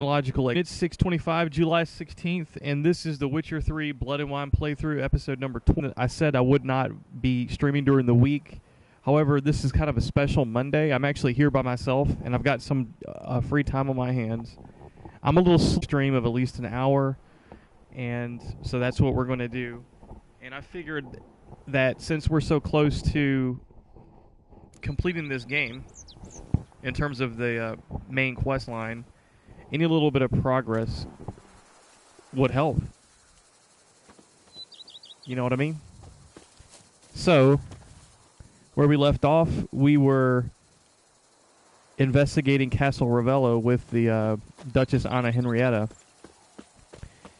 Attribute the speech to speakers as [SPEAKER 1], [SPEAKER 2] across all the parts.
[SPEAKER 1] Logical. It's 6:25, July 16th, and this is the Witcher 3 Blood and Wine playthrough, episode number 20. I said I would not be streaming during the week. However, this is kind of a special Monday. I'm actually here by myself, and I've got some free time on my hands. I'm a little stream of at least an hour, and so that's what we're going to do. And I figured that since we're so close to completing this game, in terms of the main quest line, any little bit of progress would help. You know what I mean? So, where we left off, we were investigating Castle Ravello with the Duchess Anna Henrietta,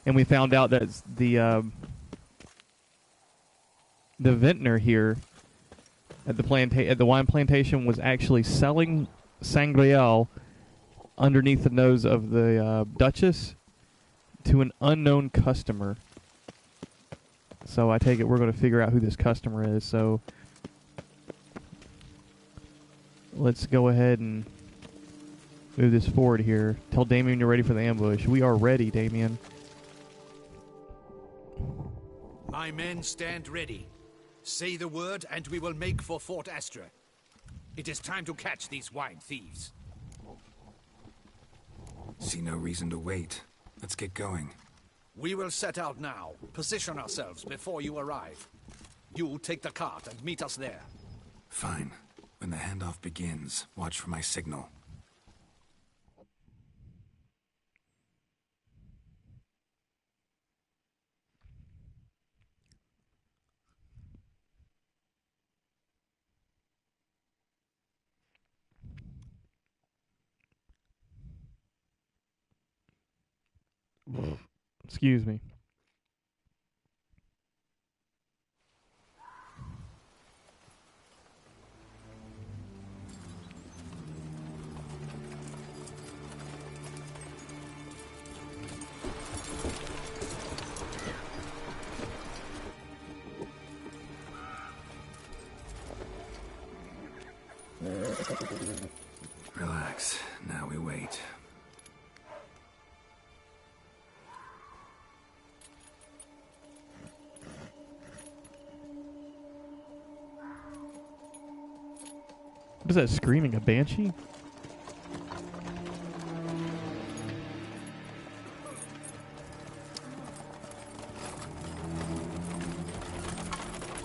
[SPEAKER 1] and we found out that the vintner here at the wine plantation was actually selling Sangreal underneath the nose of the Duchess to an unknown customer. So I take it we're going to figure out who this customer is. So let's go ahead and move this forward here. Tell Damien you're ready for the ambush. We are ready, Damien.
[SPEAKER 2] My men stand ready. Say the word and we will make for Fort Astra. It is time to catch these wine thieves.
[SPEAKER 3] See no reason to wait. Let's get going.
[SPEAKER 2] We will set out now. Position ourselves before you arrive. You take the cart and meet us there.
[SPEAKER 3] Fine. When the handoff begins, watch for my signal.
[SPEAKER 1] Excuse me.
[SPEAKER 3] Relax. Now we wait.
[SPEAKER 1] What is that screaming? A banshee?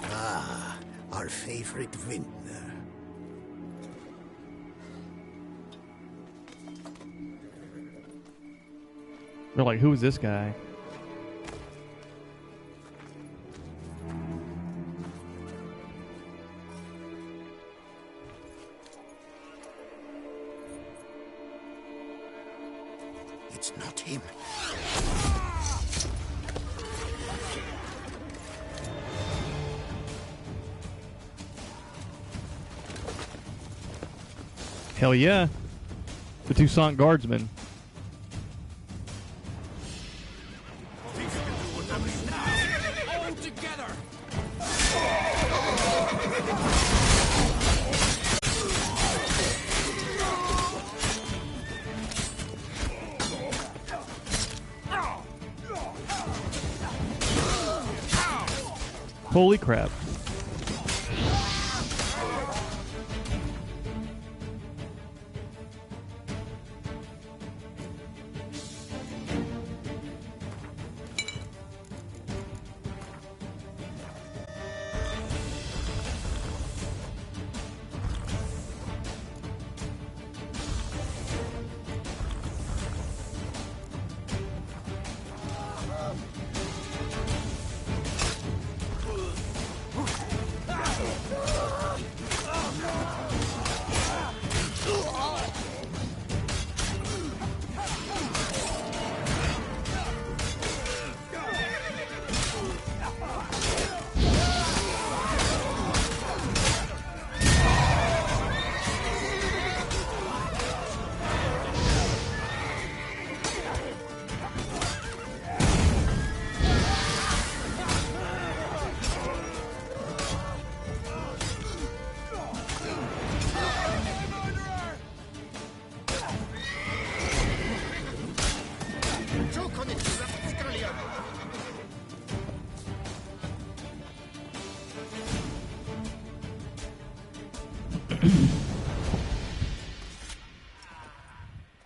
[SPEAKER 4] Ah, our favorite vintner.
[SPEAKER 1] They're like, who is this guy?
[SPEAKER 4] It's not him.
[SPEAKER 1] Hell yeah. The Toussaint Guardsmen.
[SPEAKER 2] All together!
[SPEAKER 1] Holy crap.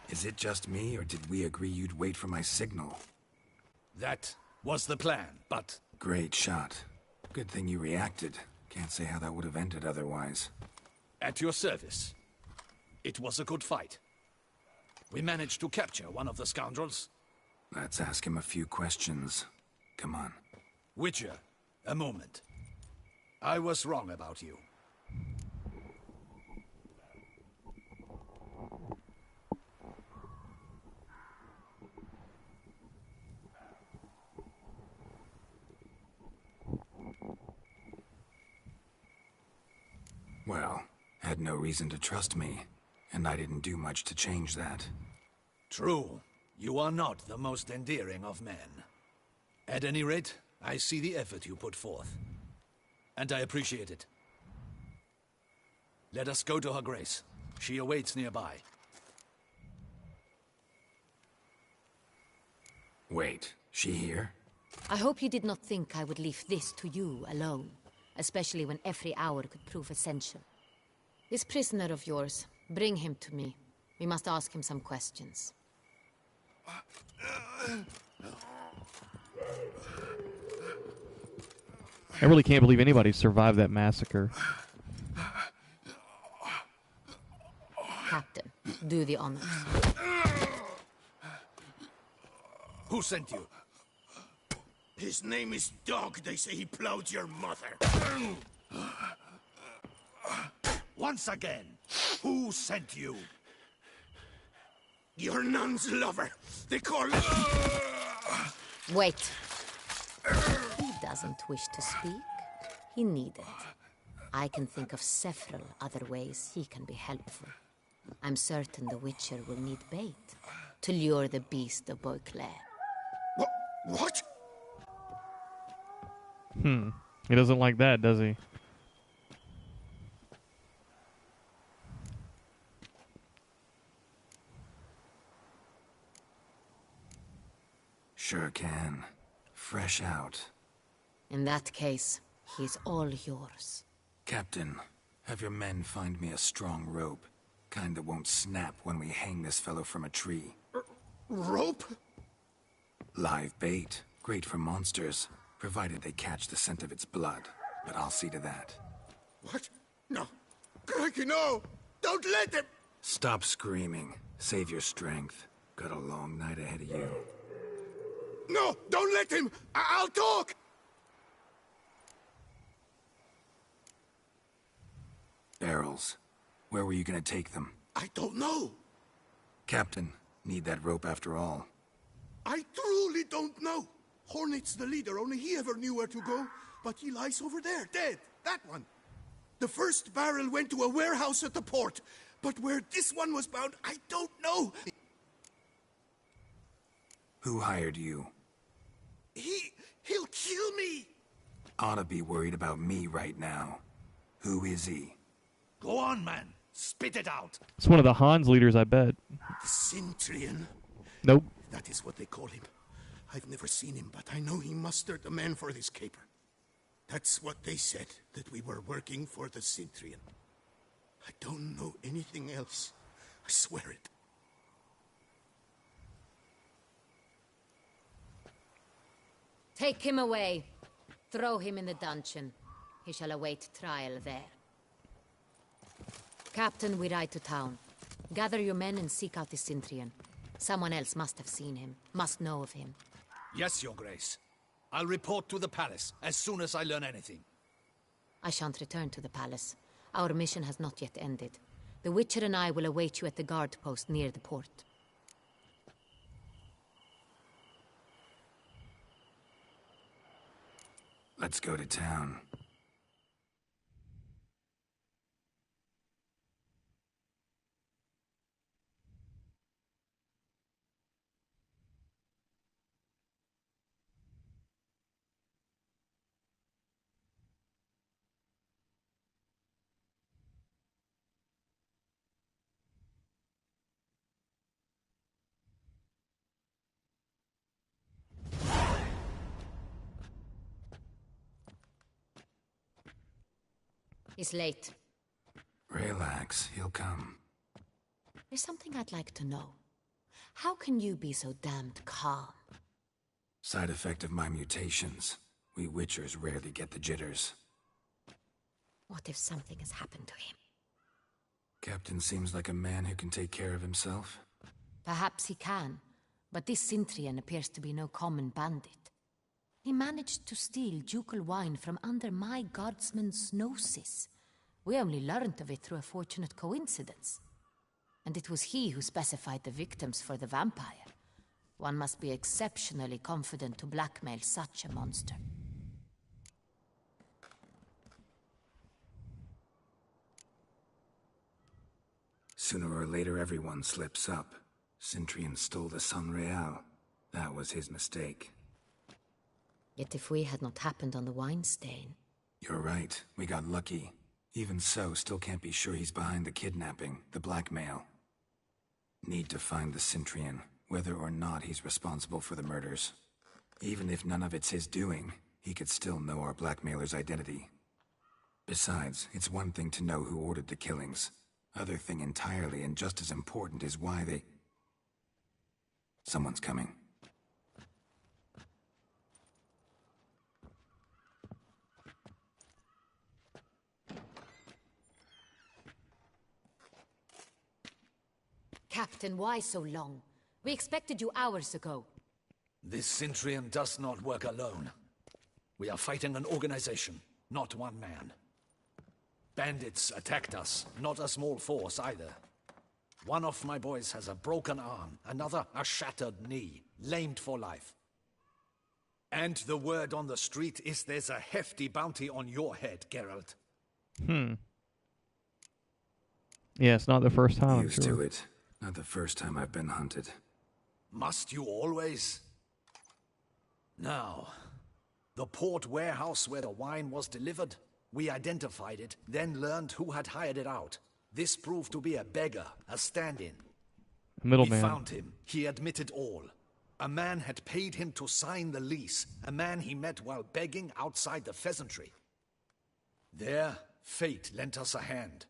[SPEAKER 3] Is it just me, or did we agree you'd wait for my signal?
[SPEAKER 2] That was the plan, but
[SPEAKER 3] Great shot. Good thing you reacted. Can't say how that would have ended otherwise.
[SPEAKER 2] at your service. It was a good fight. We managed to capture one of the scoundrels.
[SPEAKER 3] Let's ask him a few questions. Come on.
[SPEAKER 2] Witcher, a moment. I was wrong about you.
[SPEAKER 3] Well, had no reason to trust me, and I didn't do much to change that.
[SPEAKER 2] True, you are not the most endearing of men. At any rate, I see the effort you put forth. And I appreciate it. Let us go to her grace. She awaits nearby.
[SPEAKER 3] Wait, she here?
[SPEAKER 5] I hope you did not think I would leave this to you alone, especially when every hour could prove essential. This prisoner of yours, bring him to me. We must ask him some questions.
[SPEAKER 1] I really can't believe anybody survived that massacre.
[SPEAKER 5] Captain, do the honors.
[SPEAKER 2] Who sent you?
[SPEAKER 4] His name is Dog. They say he plowed your mother.
[SPEAKER 2] Once again, who sent you?
[SPEAKER 4] Your nun's lover. They call it...
[SPEAKER 5] Wait. He doesn't wish to speak. He needn't. I can think of several other ways he can be helpful. I'm certain the Witcher will need bait to lure the beast of Beauclair.
[SPEAKER 4] What?
[SPEAKER 1] He doesn't like that, does he?
[SPEAKER 3] Sure can. Fresh out.
[SPEAKER 5] In that case, he's all yours.
[SPEAKER 3] Captain, have your men find me a strong rope. Kind that won't snap when we hang this fellow from a tree.
[SPEAKER 4] Rope?
[SPEAKER 3] Live bait. Great for monsters, provided they catch the scent of its blood. But I'll see to that.
[SPEAKER 4] What? No. Crikey, no! Don't let him!
[SPEAKER 3] Stop screaming. Save your strength. Got a long night ahead of you.
[SPEAKER 4] No! Don't let him! I'll talk!
[SPEAKER 3] Barrels. Where were you gonna take them?
[SPEAKER 4] I don't know.
[SPEAKER 3] Captain, need that rope after all.
[SPEAKER 4] I truly don't know. Hornet's the leader, only he ever knew where to go. But he lies over there, dead. That one. The first barrel went to a warehouse at the port. But where this one was bound, I don't know.
[SPEAKER 3] Who hired you?
[SPEAKER 4] He'll kill me.
[SPEAKER 3] Oughta be worried about me right now. Who is he?
[SPEAKER 2] Go on, man. Spit it out.
[SPEAKER 1] It's one of the Hans leaders, I bet.
[SPEAKER 4] The Cintrian.
[SPEAKER 1] Nope.
[SPEAKER 4] That is what they call him. I've never seen him, but I know he mustered the men for this caper. That's what they said, that we were working for the Cintrian. I don't know anything else. I swear it.
[SPEAKER 5] Take him away. Throw him in the dungeon. He shall await trial there. Captain, we ride to town. Gather your men and seek out the Cintrian. Someone else must have seen him, must know of him.
[SPEAKER 2] Yes, Your Grace. I'll report to the palace as soon as I learn anything.
[SPEAKER 5] I shan't return to the palace. Our mission has not yet ended. The Witcher and I will await you at the guard post near the port.
[SPEAKER 3] Let's go to town.
[SPEAKER 5] It's late.
[SPEAKER 3] Relax, he'll come.
[SPEAKER 5] There's something I'd like to know. How can you be so damned calm?
[SPEAKER 3] Side effect of my mutations. We Witchers rarely get the jitters.
[SPEAKER 5] What if something has happened to him?
[SPEAKER 3] Captain seems like a man who can take care of himself.
[SPEAKER 5] Perhaps he can, but this Cintrian appears to be no common bandit. He managed to steal ducal wine from under my guardsman's noses. We only learned of it through a fortunate coincidence. And it was he who specified the victims for the vampire. One must be exceptionally confident to blackmail such a monster.
[SPEAKER 3] Sooner or later, everyone slips up. Cintrian stole the Sunreal. That was his mistake.
[SPEAKER 5] Yet if we had not happened on the wine stain...
[SPEAKER 3] You're right. We got lucky. Even so, still can't be sure he's behind the kidnapping, the blackmail. Need to find the Cintrian, whether or not he's responsible for the murders. Even if none of it's his doing, he could still know our blackmailer's identity. Besides, it's one thing to know who ordered the killings. Other thing entirely, and just as important, is why they... Someone's coming.
[SPEAKER 5] Captain, why so long? We expected you hours ago.
[SPEAKER 2] This Cintrian does not work alone. We are fighting an organization, not one man. Bandits attacked us, not a small force either. One of my boys has a broken arm, another a shattered knee, lamed for life. And the word on the street is there's a hefty bounty on your head, Geralt.
[SPEAKER 1] Yeah, it's not the first time, I'm
[SPEAKER 3] Used
[SPEAKER 1] sure.
[SPEAKER 3] to it. Not the first time I've been hunted.
[SPEAKER 2] Must you always? Now, the port warehouse where the wine was delivered, we identified it, then learned who had hired it out. This proved to be a beggar, a stand-in.
[SPEAKER 1] A
[SPEAKER 2] We
[SPEAKER 1] middleman.
[SPEAKER 2] found him. He admitted all. A man had paid him to sign the lease, a man he met while begging outside the pheasantry. There, fate lent us a hand.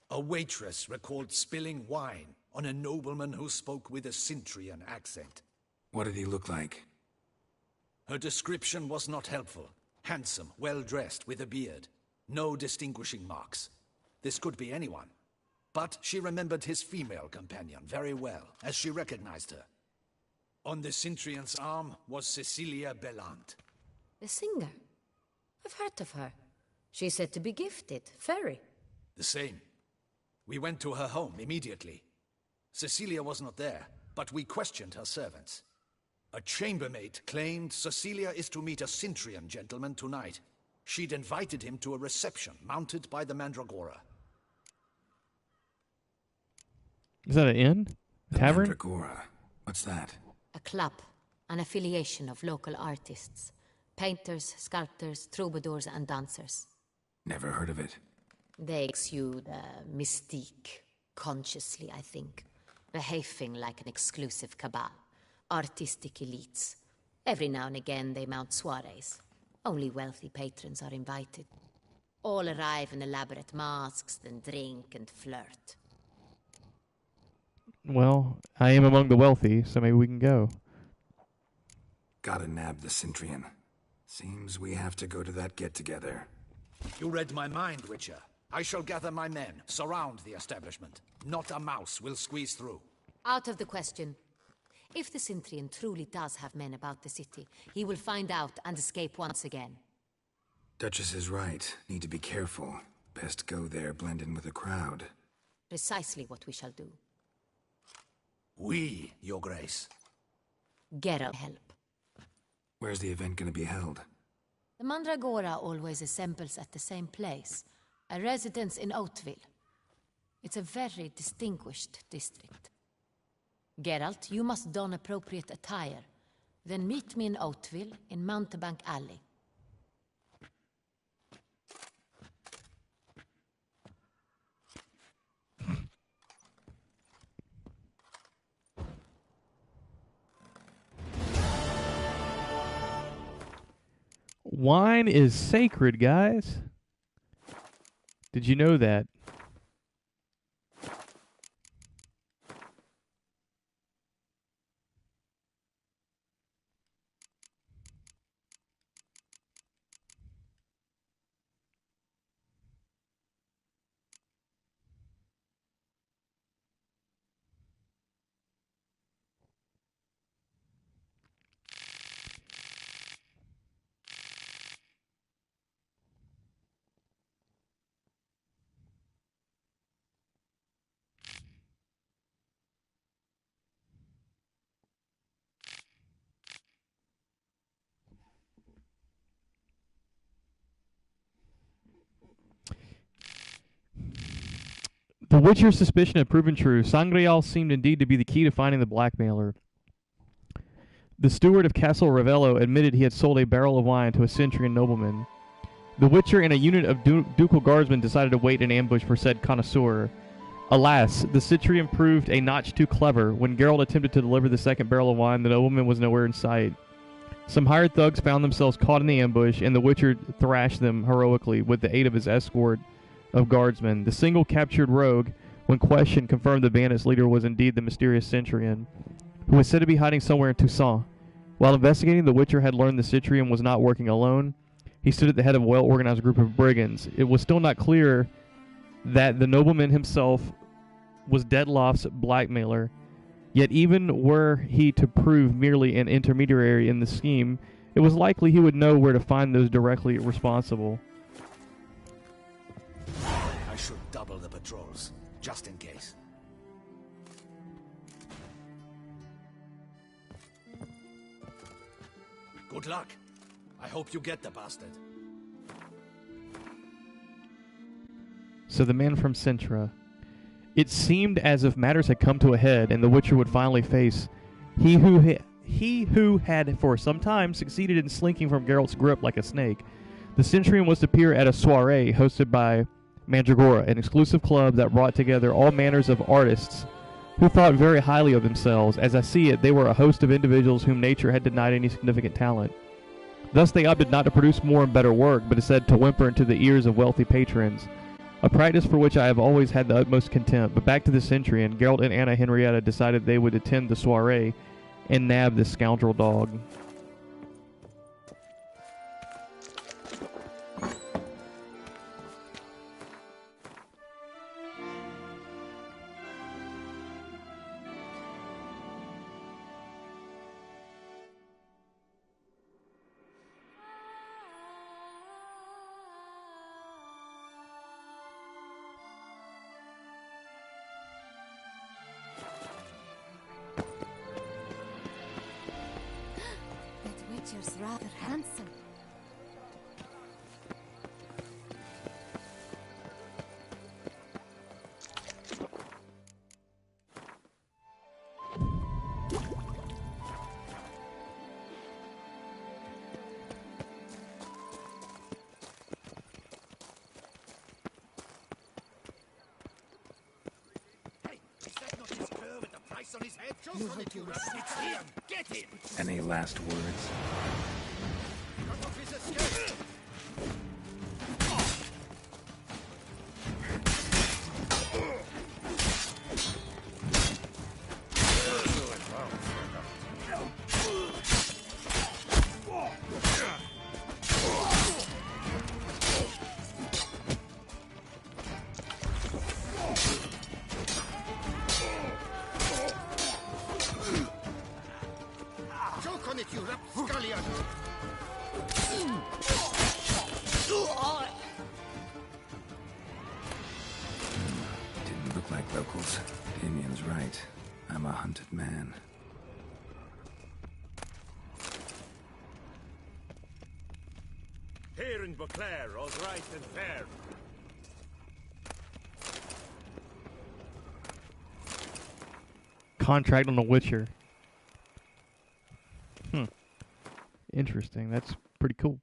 [SPEAKER 2] A waitress recalled spilling wine on a nobleman who spoke with a Cintrian accent.
[SPEAKER 3] What did he look like?
[SPEAKER 2] Her description was not helpful. Handsome, well-dressed, with a beard. No distinguishing marks. This could be anyone. But she remembered his female companion very well, as she recognized her. On the Cintrian's arm was Cecilia Bellant.
[SPEAKER 5] The singer? I've heard of her. She's said to be gifted, fairy.
[SPEAKER 2] The same. We went to her home immediately. Cecilia was not there, but we questioned her servants. A chambermaid claimed Cecilia is to meet a Cintrian gentleman tonight. She'd invited him to a reception mounted by the Mandragora.
[SPEAKER 1] Is that an inn? Tavern?
[SPEAKER 3] Mandragora. What's that?
[SPEAKER 5] A club, an affiliation of local artists. Painters, sculptors, troubadours and dancers.
[SPEAKER 3] Never heard of it.
[SPEAKER 5] They exude mystique, consciously, I think. Behaving like an exclusive cabal. Artistic elites. Every now and again they mount soirees. Only wealthy patrons are invited. All arrive in elaborate masks, then drink and flirt.
[SPEAKER 1] Well, I am among the wealthy, so maybe we can go.
[SPEAKER 3] Gotta nab the Cintrian. Seems we have to go to that get-together.
[SPEAKER 2] You read my mind, Witcher. I shall gather my men, surround the establishment. Not a mouse will squeeze through.
[SPEAKER 5] Out of the question. If the Cintrian truly does have men about the city, he will find out and escape once again.
[SPEAKER 3] Duchess is right. Need to be careful. Best go there, blend in with the crowd.
[SPEAKER 5] Precisely what we shall do.
[SPEAKER 2] We, Your Grace.
[SPEAKER 5] Geralt help.
[SPEAKER 3] Where's the event gonna be held?
[SPEAKER 5] The Mandragora always assembles at the same place, a residence in Oatville. It's a very distinguished district. Geralt, you must don appropriate attire. Then meet me in Oatville in Mountebank Alley.
[SPEAKER 1] Wine is sacred, guys. Did you know that? The Witcher's suspicion had proven true. Sangreal seemed indeed to be the key to finding the blackmailer. The steward of Castle Ravello admitted he had sold a barrel of wine to a Centurion nobleman. The Witcher and a unit of ducal guardsmen decided to wait in ambush for said connoisseur. Alas, the Centurion proved a notch too clever. When Geralt attempted to deliver the second barrel of wine, the nobleman was nowhere in sight. Some hired thugs found themselves caught in the ambush, and the Witcher thrashed them heroically with the aid of his escort of guardsmen. The single captured rogue, when questioned, confirmed the bandits' leader was indeed the mysterious Centurion, who was said to be hiding somewhere in Toussaint. While investigating, the Witcher had learned the Centurion was not working alone. He stood at the head of a well-organized group of brigands. It was still not clear that the nobleman himself was Dettlaff's blackmailer. Yet even were he to prove merely an intermediary in the scheme, it was likely he would know where to find those directly responsible.
[SPEAKER 2] I should double the patrols, just in case. Good luck. I hope you get the bastard.
[SPEAKER 1] So the man from Cintra. It seemed as if matters had come to a head, and the Witcher would finally face he who had for some time succeeded in slinking from Geralt's grip like a snake. The Centurion was to appear at a soiree hosted by Mandragora, an exclusive club that brought together all manners of artists who thought very highly of themselves. As I see it, they were a host of individuals whom nature had denied any significant talent. Thus they opted not to produce more and better work, but instead to whimper into the ears of wealthy patrons. A practice for which I have always had the utmost contempt. But back to the Centurion, Geralt and Anna Henrietta decided they would attend the soiree and nab this scoundrel dog.
[SPEAKER 5] Witcher's rather handsome.
[SPEAKER 2] Hey, is that not his cur with the price on his head? It's him! Get him!
[SPEAKER 3] Any last words?
[SPEAKER 2] Cut off his escape! Choke on it, you rapscallion!
[SPEAKER 3] Didn't look like locals. Damien's right. I'm a hunted man.
[SPEAKER 6] Here in Beauclair, all's right and fair.
[SPEAKER 1] Contract on The Witcher. Interesting. That's pretty cool.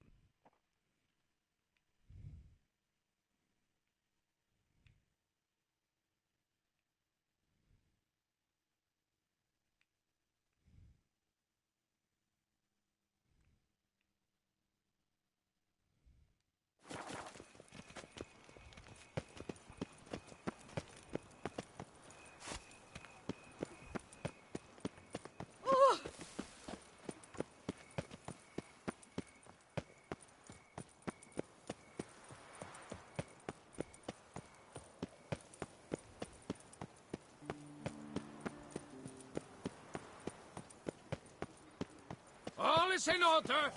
[SPEAKER 6] All is in order.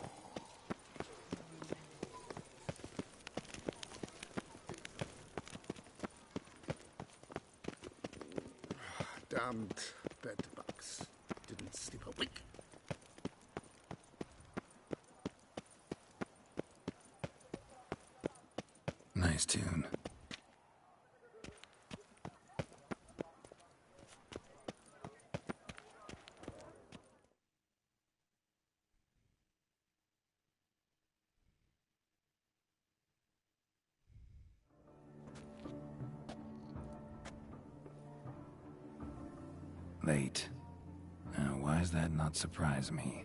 [SPEAKER 4] Damned bedbugs. Didn't sleep a wink.
[SPEAKER 3] Nice tune. Late. Now, why does that not surprise me?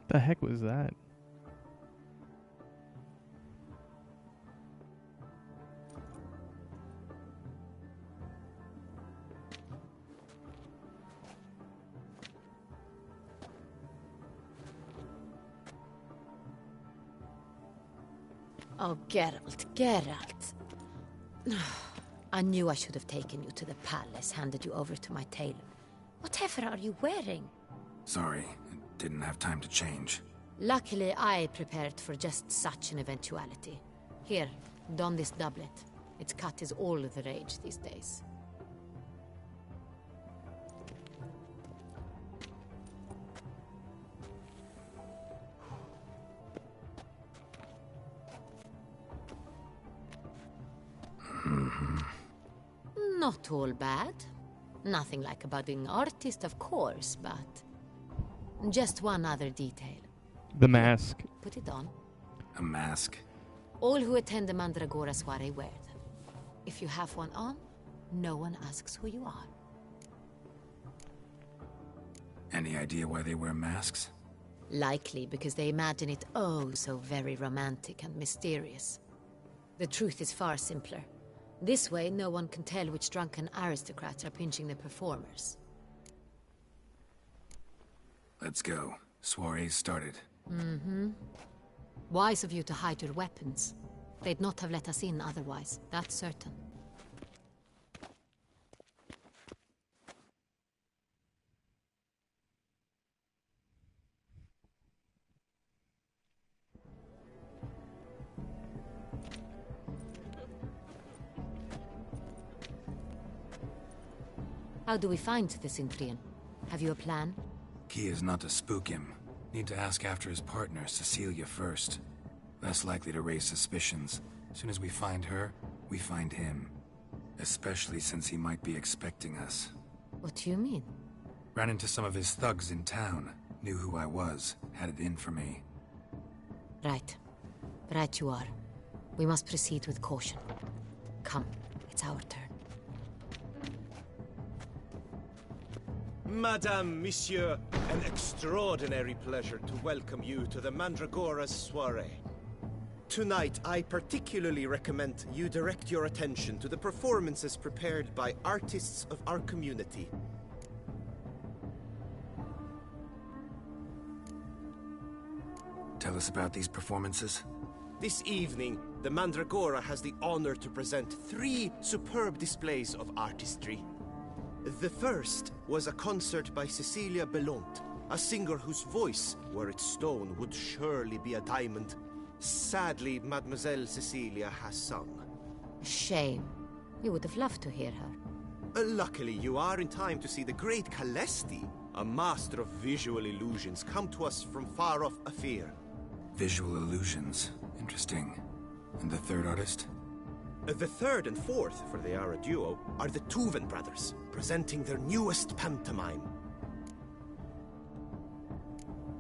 [SPEAKER 1] The heck was that?
[SPEAKER 5] Oh, Geralt, Geralt. I knew I should have taken you to the palace, handed you over to my tailor. Whatever are you wearing?
[SPEAKER 3] Sorry, I didn't have time to change.
[SPEAKER 5] Luckily, I prepared for just such an eventuality. Here, don this doublet. Its cut is all the rage these days. Not all bad. Nothing like a budding artist, of course, but... just one other detail.
[SPEAKER 1] The mask.
[SPEAKER 5] Put it on.
[SPEAKER 3] A mask?
[SPEAKER 5] All who attend the Mandragora soiree wear them. If you have one on, no one asks who you are.
[SPEAKER 3] Any idea why they wear masks?
[SPEAKER 5] Likely because they imagine it oh so very romantic and mysterious. The truth is far simpler. This way, no one can tell which drunken aristocrats are pinching the performers.
[SPEAKER 3] Let's go. Soiree's started.
[SPEAKER 5] Wise of you to hide your weapons. They'd not have let us in otherwise, that's certain. How do we find the Cintrian? Have you a plan?
[SPEAKER 3] Key is not to spook him. Need to ask after his partner, Cecilia, first. Less likely to raise suspicions. As soon as we find her, we find him. Especially since he might be expecting us.
[SPEAKER 5] What do you mean?
[SPEAKER 3] Ran into some of his thugs in town. Knew who I was. Had it in for me.
[SPEAKER 5] Right. Right you are. We must proceed with caution. Come, it's our turn.
[SPEAKER 6] Madame, Monsieur, an extraordinary pleasure to welcome you to the Mandragora's soiree. Tonight, I particularly recommend you direct your attention to the performances prepared by artists of our community.
[SPEAKER 3] Tell us about these performances.
[SPEAKER 6] This evening, the Mandragora has the honor to present 3 superb displays of artistry. The first was a concert by Cecilia Belont, a singer whose voice, were it stone, would surely be a diamond. Sadly, Mademoiselle Cecilia has sung.
[SPEAKER 5] Shame. You would have loved to hear her.
[SPEAKER 6] Luckily, you are in time to see the great Calesti, a master of visual illusions, come to us from far off Afir.
[SPEAKER 3] Visual illusions. Interesting. And the third artist?
[SPEAKER 6] The third and fourth, for they are a duo, are the Tuven brothers, presenting their newest pantomime.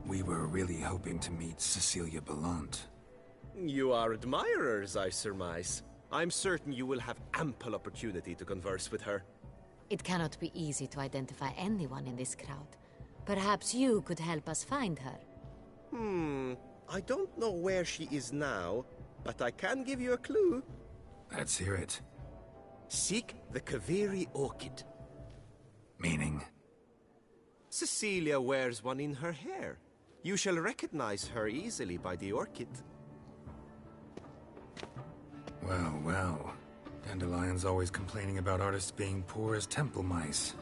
[SPEAKER 3] We were really hoping to meet Cecilia Belont.
[SPEAKER 6] You are admirers, I surmise. I'm certain you will have ample opportunity to converse with her.
[SPEAKER 5] It cannot be easy to identify anyone in this crowd. Perhaps you could help us find her.
[SPEAKER 6] I don't know where she is now, but I can give you a clue.
[SPEAKER 3] Let's hear it.
[SPEAKER 6] Seek the Kaviri orchid.
[SPEAKER 3] Meaning?
[SPEAKER 6] Cecilia wears one in her hair. You shall recognize her easily by the orchid.
[SPEAKER 3] Well, well. Dandelion's always complaining about artists being poor as temple mice.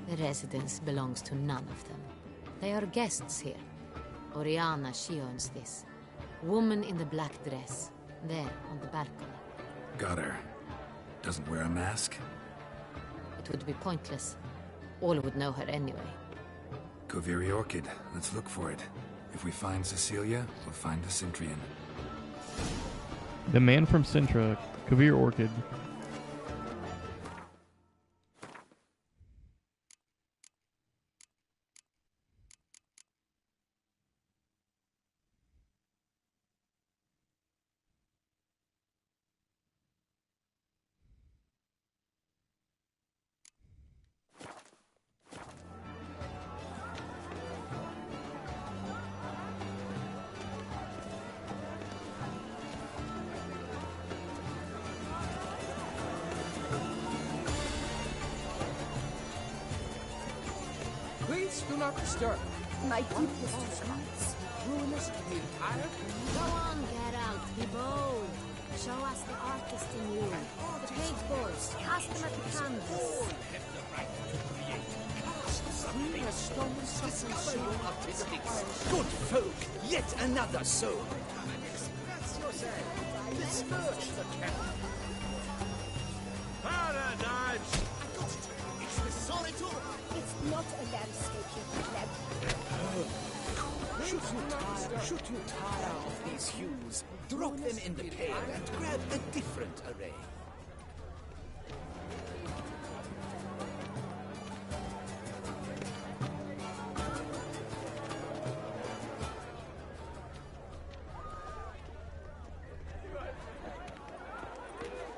[SPEAKER 5] The residence belongs to none of them. They are guests here. Oriana, she owns this. Woman in the black dress. There, on the balcony.
[SPEAKER 3] Got her. Doesn't wear a mask?
[SPEAKER 5] It would be pointless. All would know her anyway.
[SPEAKER 3] Kaviri Orchid. Let's look for it. If we find Cecilia, we'll find the Cintrian.
[SPEAKER 1] The man from Cintra, Kavir Orchid.
[SPEAKER 7] do not disturb. My deepest regards. Ruinous to the entire community.
[SPEAKER 5] Go on, Geralt, be bold. Show us the artist in you. The paintballs, cast them at the canvas.
[SPEAKER 7] Free a stone suffering soul artistic.
[SPEAKER 2] Good folk, yet another soul. Express yourself. Disperse the camp. Paradise! It's the solitude.
[SPEAKER 7] It's not a landscape you can
[SPEAKER 2] Should you tire of these hues, drop them in the pail and grab a different array.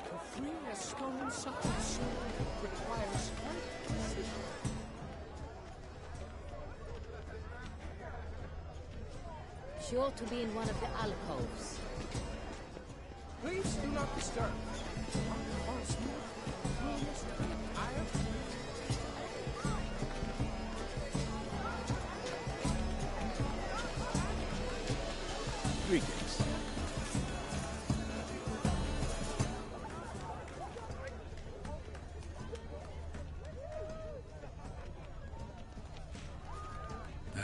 [SPEAKER 7] To free a stone suffering soul requires precision.
[SPEAKER 5] Sure to be in one of the alcoves.
[SPEAKER 7] Please do not disturb. Once more, ruinous to the entire
[SPEAKER 2] Greetings.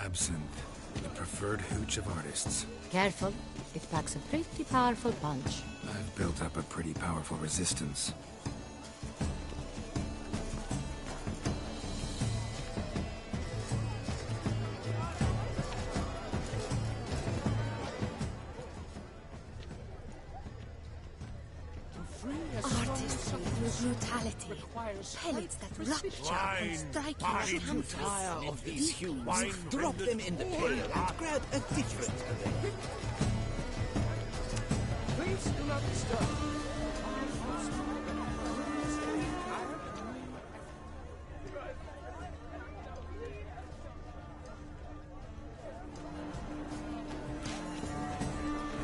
[SPEAKER 3] Absinthe, the preferred hooch of artists.
[SPEAKER 5] Careful, it packs a pretty powerful punch.
[SPEAKER 3] I've built up a pretty powerful resistance.
[SPEAKER 7] Artists through brutality. Pellets that rupture and strike you
[SPEAKER 2] Should you tire of these hues, drop them in the pail and grab a different array.
[SPEAKER 7] Please do not disturb.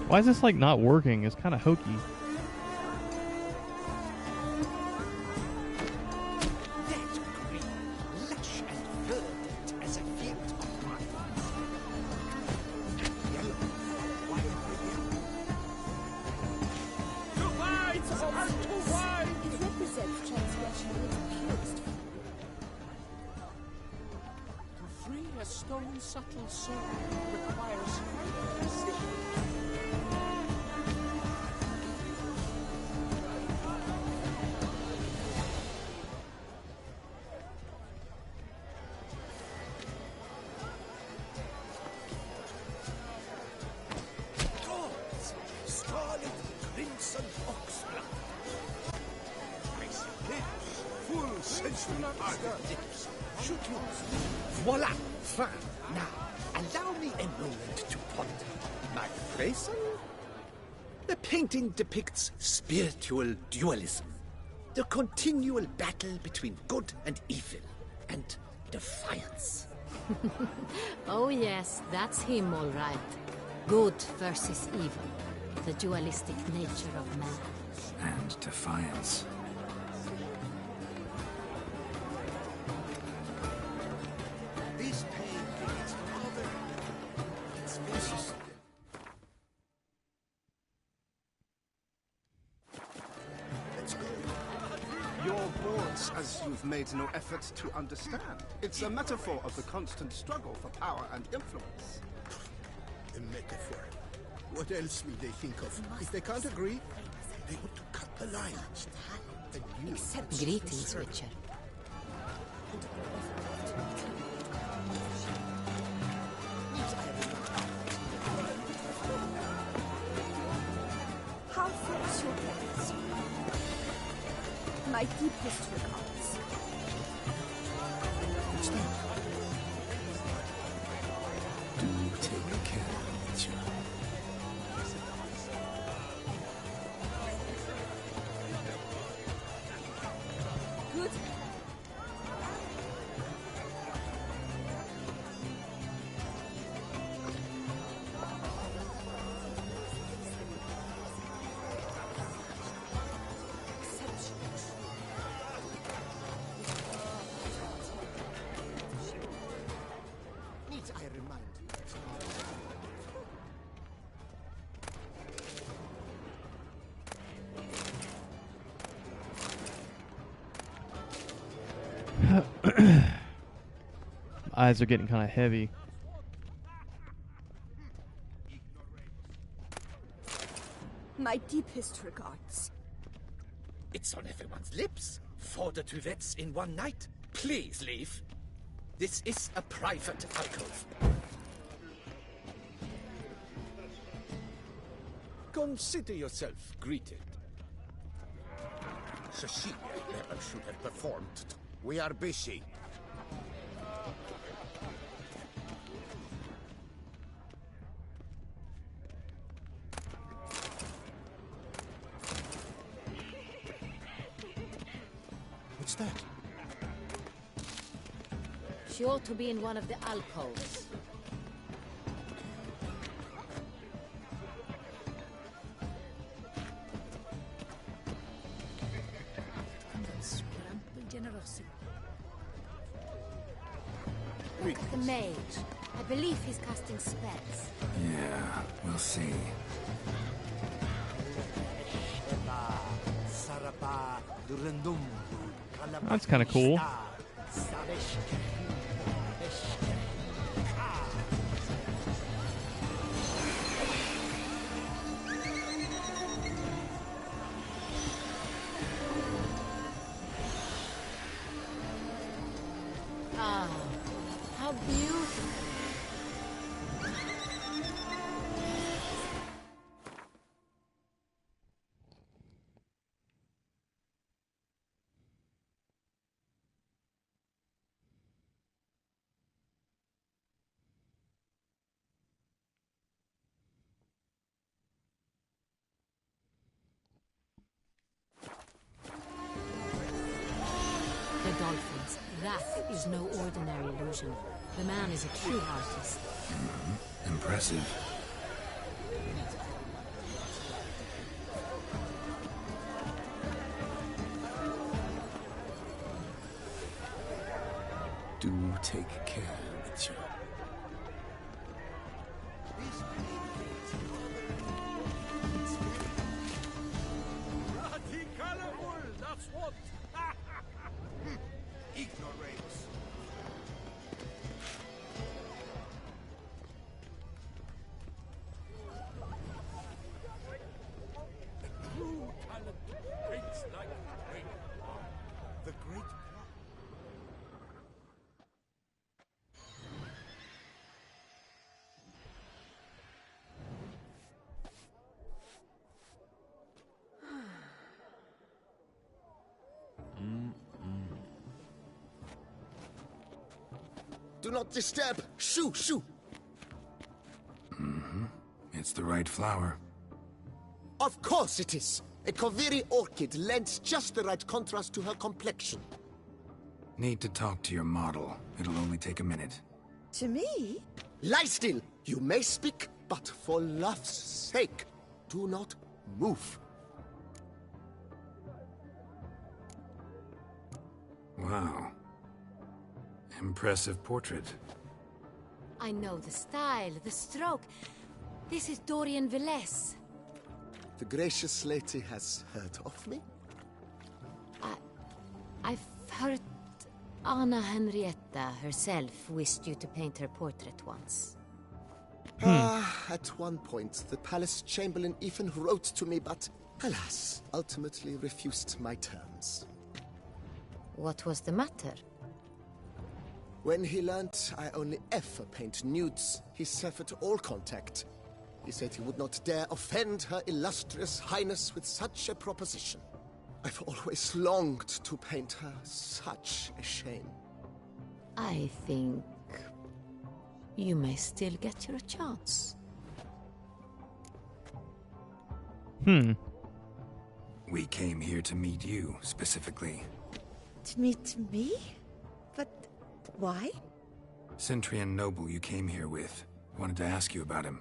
[SPEAKER 1] Why is this like not working? It's kind of hokey.
[SPEAKER 2] That green, lush and verdant as a field of wine. Yellow,
[SPEAKER 7] Too wide! Too wide! It represents transgression in its purest form. To free a stone subtle soul requires precision.
[SPEAKER 2] Thorns, scarlet, crimson oxblood. Icy lips, full sensual ardent lips. Should you? Voila! Fine. Now, allow me a moment to ponder. My Freyson? The painting depicts spiritual dualism. The continual battle between good and evil. And defiance.
[SPEAKER 5] Oh yes, that's him all right. Good versus evil. The dualistic nature of man.
[SPEAKER 3] And defiance.
[SPEAKER 4] This painting is rather... It's vicious. Let's go.
[SPEAKER 8] Your boards, as you've made no effort to understand. It's a metaphor of the constant struggle for power and influence.
[SPEAKER 4] A metaphor. What else will they think of? If they can't agree, they ought to cut the line. And you...
[SPEAKER 5] Greetings, Witcher.
[SPEAKER 7] How fares your plans? My deepest regards.
[SPEAKER 4] What's that?
[SPEAKER 3] Do take care, Witcher.
[SPEAKER 7] Good.
[SPEAKER 1] eyes are getting kind of heavy.
[SPEAKER 7] My deepest regards.
[SPEAKER 2] It's on everyone's lips. 4 duets in one night. Please leave. This is a private alcove.
[SPEAKER 9] Consider yourself greeted. Cecilia never should have performed. We are busy. What's that?
[SPEAKER 5] She ought to be in one of the alcoves. Look at the mage. I believe he's casting spells.
[SPEAKER 3] Yeah, we'll see.
[SPEAKER 1] That's kind of cool.
[SPEAKER 5] Ah, how beautiful. The dolphins. That is no ordinary illusion. The man is a true artist.
[SPEAKER 3] Impressive.
[SPEAKER 9] Do take care, monsieur.
[SPEAKER 2] That's what.
[SPEAKER 9] Ignorates.
[SPEAKER 2] True talent breaks like rain.
[SPEAKER 9] The great.
[SPEAKER 6] Do not disturb. Shoo, shoo.
[SPEAKER 3] It's the right flower.
[SPEAKER 6] Of course it is. A Koviri orchid lends just the right contrast to her complexion.
[SPEAKER 3] Need to talk to your model. It'll only take a minute.
[SPEAKER 7] To me?
[SPEAKER 6] Lie still. You may speak, but for love's sake, do not move.
[SPEAKER 3] Wow. Impressive portrait.
[SPEAKER 5] I know the style, the stroke. This is Dorian Velez.
[SPEAKER 6] The gracious lady has heard of me.
[SPEAKER 5] I've heard Anna Henrietta herself wished you to paint her portrait once.
[SPEAKER 6] At one point, the palace chamberlain even wrote to me, but alas, ultimately refused my terms.
[SPEAKER 5] What was the matter?
[SPEAKER 6] When he learnt I only ever paint nudes, he severed all contact. He said he would not dare offend her illustrious highness with such a proposition. I've always longed to paint her. Such a shame.
[SPEAKER 5] I think you may still get your chance.
[SPEAKER 3] We came here to meet you, specifically.
[SPEAKER 7] To meet me? But why?
[SPEAKER 3] Centrian noble you came here with. Wanted to ask you about him.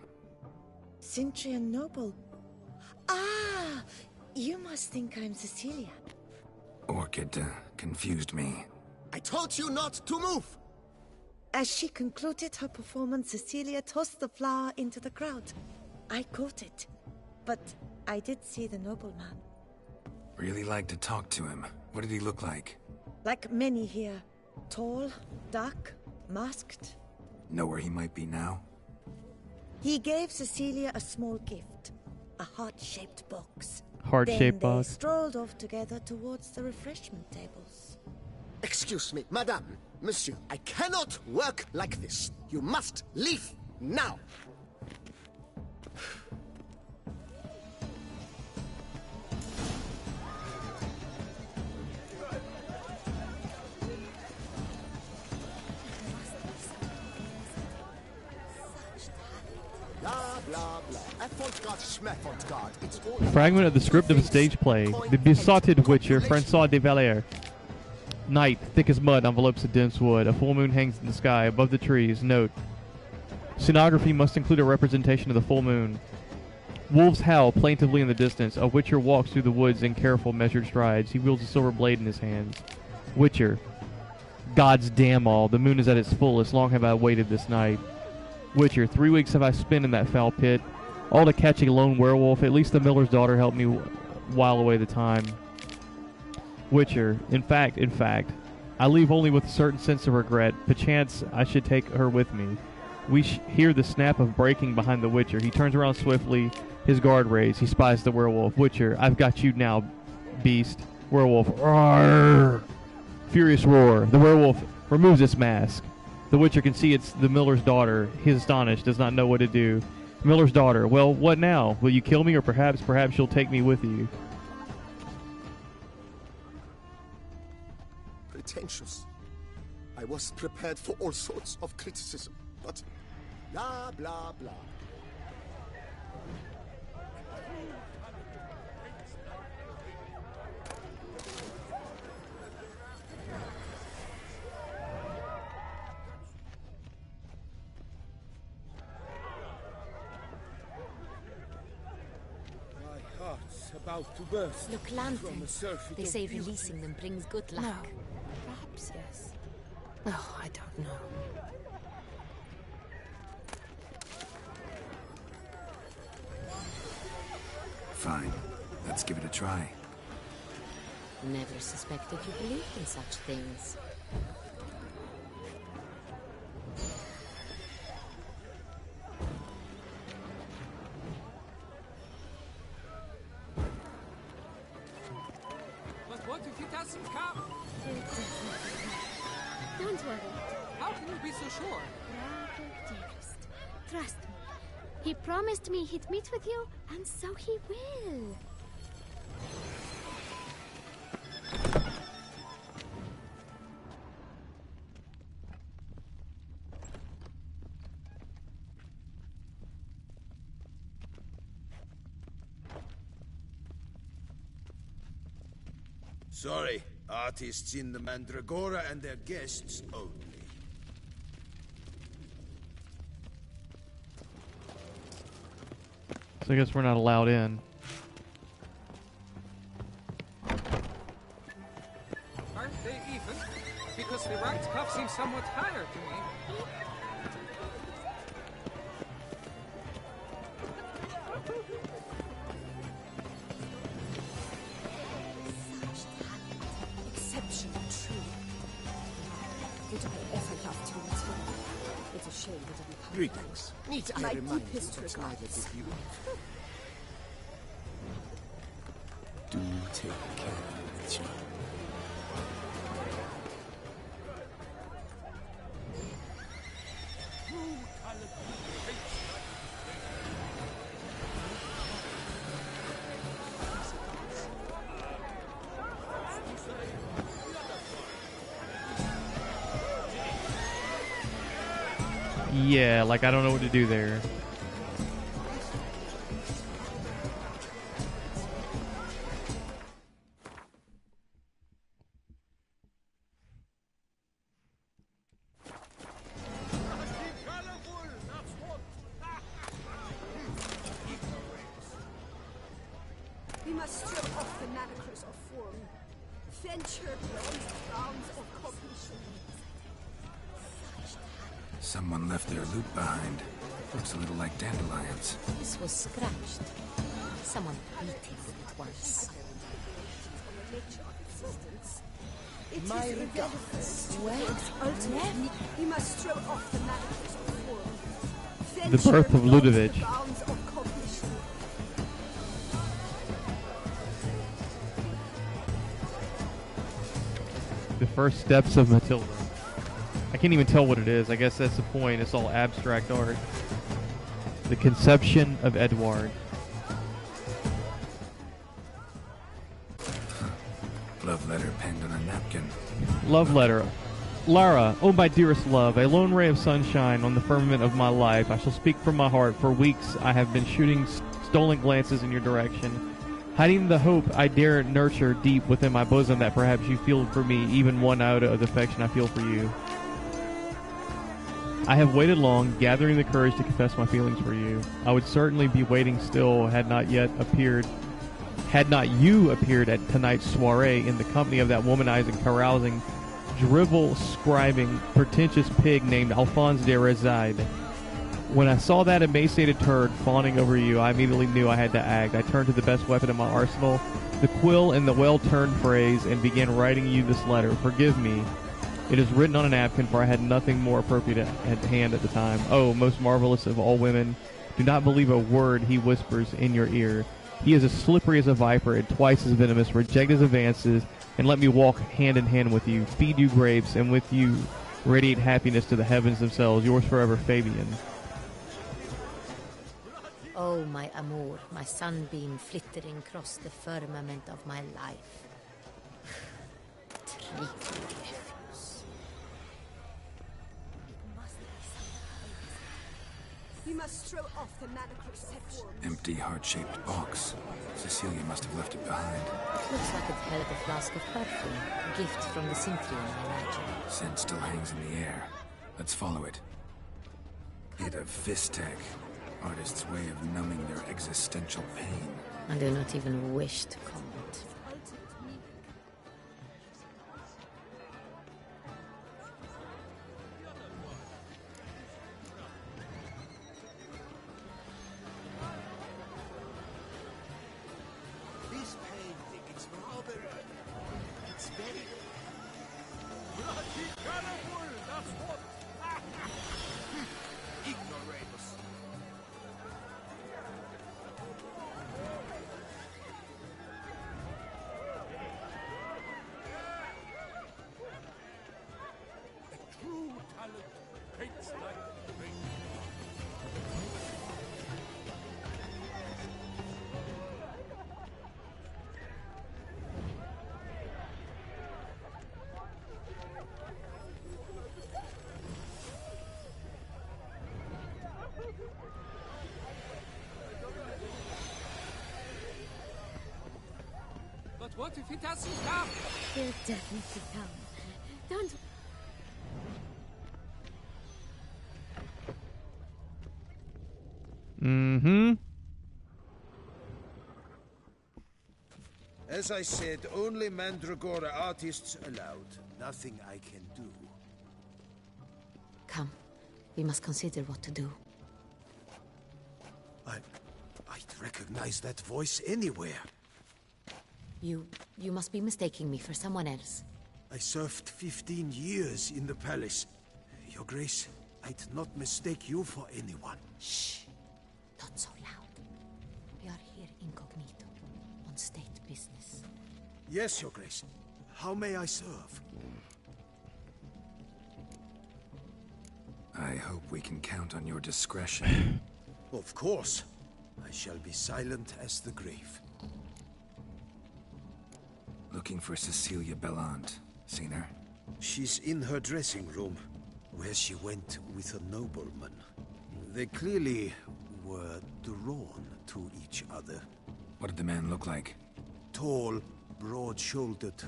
[SPEAKER 7] Cintrian Noble. Ah! You must think I'm Cecilia.
[SPEAKER 3] Orchid confused me.
[SPEAKER 6] I told you not to move!
[SPEAKER 7] As she concluded her performance, Cecilia tossed the flower into the crowd. I caught it, but I did see the nobleman.
[SPEAKER 3] Really like to talk to him. What did he look like?
[SPEAKER 7] Like many here. Tall, dark, Masked.
[SPEAKER 3] Know where he might be now?
[SPEAKER 7] He gave Cecilia a small gift. A heart-shaped box.
[SPEAKER 1] Heart-shaped
[SPEAKER 7] Then they
[SPEAKER 1] box.
[SPEAKER 7] strolled off together towards the refreshment tables.
[SPEAKER 8] Excuse me, madame, monsieur, I cannot work like this. You must leave now. Blah, blah, blah. Avant-garde, schmeffant-garde. It's all
[SPEAKER 1] Fragment of the script of a stage play. The Besotted Witcher, Francois de Valère. Night, thick as mud, envelopes a dense wood. A full moon hangs in the sky above the trees. Note: scenography must include a representation of the full moon. Wolves howl plaintively in the distance. A Witcher walks through the woods in careful, measured strides. He wields a silver blade in his hands. Witcher. God's damn all. The moon is at its fullest. Long have I waited this night. Witcher. 3 weeks have I spent in that foul pit. All to catch a lone werewolf. At least the miller's daughter helped me while away the time. Witcher. In fact, I leave only with a certain sense of regret. Perchance I should take her with me. We hear the snap of breaking behind the Witcher. He turns around swiftly, his guard raised. He spies the werewolf. Witcher. I've got you now, beast. Werewolf. Roar. Furious roar. The werewolf removes its mask. The Witcher can see it's the miller's daughter. He is astonished, does not know what to do. Miller's daughter. Well, what now? Will you kill me, or perhaps you'll take me with you?
[SPEAKER 8] pretentious. I was prepared for all sorts of criticism, but blah, blah, blah.
[SPEAKER 10] About to burst.
[SPEAKER 5] Look, lanterns. They say releasing them brings good luck.
[SPEAKER 11] No. Perhaps yes. Oh, I don't know.
[SPEAKER 3] Fine. Let's give it a try.
[SPEAKER 5] Never suspected you believed in such things.
[SPEAKER 10] What if he doesn't come?
[SPEAKER 11] Don't worry.
[SPEAKER 10] How can you be so sure?
[SPEAKER 11] Bravo, dearest. Trust me. He promised me he'd meet with you, and so he will.
[SPEAKER 12] Sorry, artists in the Mandragora and their guests only.
[SPEAKER 1] So I guess we're not allowed in.
[SPEAKER 10] Aren't they even? Because the right cuff seems somewhat higher to me.
[SPEAKER 11] Exceptional, true. Would I ever love to meet him? It's a shame that didn't come.
[SPEAKER 12] Greetings.
[SPEAKER 8] Need I
[SPEAKER 11] My
[SPEAKER 8] remind you
[SPEAKER 11] deepest
[SPEAKER 8] that neither
[SPEAKER 11] regards.
[SPEAKER 8] did you.
[SPEAKER 3] Do take care of the child.
[SPEAKER 1] Yeah, like I don't know what to do there.
[SPEAKER 13] We must strip off the manacles of form. Venture beyond the bounds of cognition.
[SPEAKER 3] Someone left their loot behind. Looks a little like dandelions.
[SPEAKER 5] This was scratched. Someone beat him with it once.
[SPEAKER 13] The nature of existence. My regards.
[SPEAKER 11] Ultimately,
[SPEAKER 13] we must throw off the manacles of form.
[SPEAKER 1] The birth of Ludovic.
[SPEAKER 13] The bounds of cognition.
[SPEAKER 1] The first steps of Matilda. I can't even tell what it is. I guess that's the point. It's all abstract art. The conception of Edward.
[SPEAKER 3] Love letter penned on a napkin.
[SPEAKER 1] Love letter. Lara, oh my dearest love, a lone ray of sunshine on the firmament of my life. I shall speak from my heart. For weeks I have been shooting stolen glances in your direction, hiding the hope I dare nurture deep within my bosom that perhaps you feel for me even one iota of the affection I feel for you. I have waited long, gathering the courage to confess my feelings for you. I would certainly be waiting still had not you appeared at tonight's soiree in the company of that womanizing, carousing, drivel-scribing, pretentious pig named Alphonse de Rezide. When I saw that emaciated turd fawning over you, I immediately knew I had to act. I turned to the best weapon in my arsenal, the quill and the well-turned phrase, and began writing you this letter. Forgive me. It is written on a napkin, for I had nothing more appropriate at hand at the time. Oh, most marvelous of all women, do not believe a word he whispers in your ear. He is as slippery as a viper and twice as venomous. Reject his advances, and let me walk hand in hand with you, feed you grapes, and with you radiate happiness to the heavens themselves. Yours forever, Fabian.
[SPEAKER 5] Oh, my amour, my sunbeam flittering across the firmament of my life. Tricky refuse.
[SPEAKER 13] We must throw off the manacles of form.
[SPEAKER 3] Empty, heart-shaped box. Cecilia must have left it behind.
[SPEAKER 5] Looks like it held a flask of perfume. A gift from the Sintrian, I imagine.
[SPEAKER 3] Scent still hangs in the air. Let's follow it. Bit of Vistec. Artist's way of numbing their existential pain.
[SPEAKER 5] I do not even wish to comment.
[SPEAKER 12] This painting, it's rather... it's very... bloody colorful, that's what... Ignoramus. A true talent paints like the rain.
[SPEAKER 10] But what if it doesn't come?
[SPEAKER 11] He'll definitely come. Don't...
[SPEAKER 1] Mm-hmm.
[SPEAKER 12] As I said, only Mandragora artists allowed. Nothing I can do.
[SPEAKER 5] Come, we must consider what to do.
[SPEAKER 12] I'd recognize that voice anywhere.
[SPEAKER 5] You must be mistaking me for someone else.
[SPEAKER 12] I served 15 years in the palace. Your Grace, I'd not mistake you for anyone.
[SPEAKER 5] Shh. Not so loud. We are here incognito, on state business.
[SPEAKER 12] Yes, Your Grace. How may I serve?
[SPEAKER 3] I hope we can count on your discretion.
[SPEAKER 12] Of course. I shall be silent as the grave.
[SPEAKER 3] Looking for Cecilia Bellant. Seen her?
[SPEAKER 12] She's in her dressing room, where she went with a nobleman. They clearly were drawn to each other.
[SPEAKER 3] What did the man look like?
[SPEAKER 12] Tall, broad-shouldered,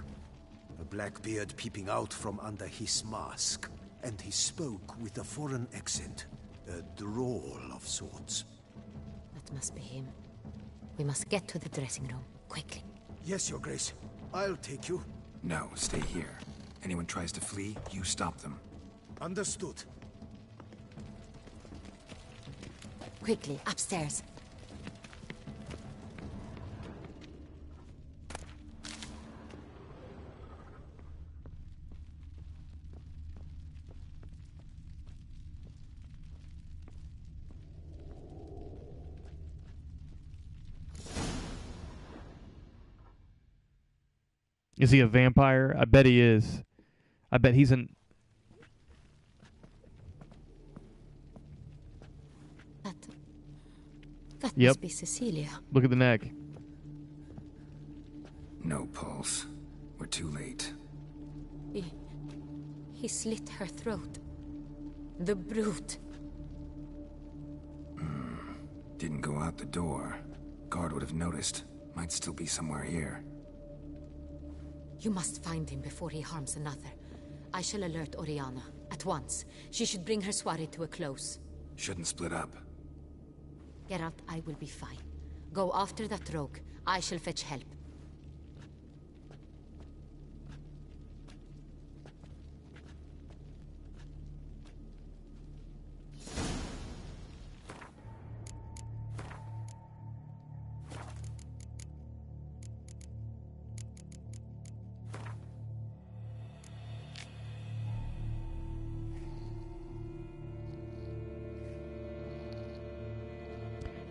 [SPEAKER 12] a black beard peeping out from under his mask, and he spoke with a foreign accent, a drawl of sorts.
[SPEAKER 5] That must be him. We must get to the dressing room, quickly.
[SPEAKER 12] Yes, Your Grace. I'll take you.
[SPEAKER 3] No, stay here. Anyone tries to flee, you stop them.
[SPEAKER 12] Understood.
[SPEAKER 5] Quickly, upstairs.
[SPEAKER 1] Is he a vampire? I bet he is. I bet he's an...
[SPEAKER 5] That
[SPEAKER 1] Yep.
[SPEAKER 5] must be Cecilia.
[SPEAKER 1] Look at the neck.
[SPEAKER 3] No pulse. We're too late.
[SPEAKER 5] He slit her throat. The brute.
[SPEAKER 3] Didn't go out the door. Guard would have noticed. Might still be somewhere here.
[SPEAKER 5] You must find him before he harms another. I shall alert Oriana. At once. She should bring her soirée to a close.
[SPEAKER 3] Shouldn't split up.
[SPEAKER 5] Geralt, I will be fine. Go after that rogue. I shall fetch help.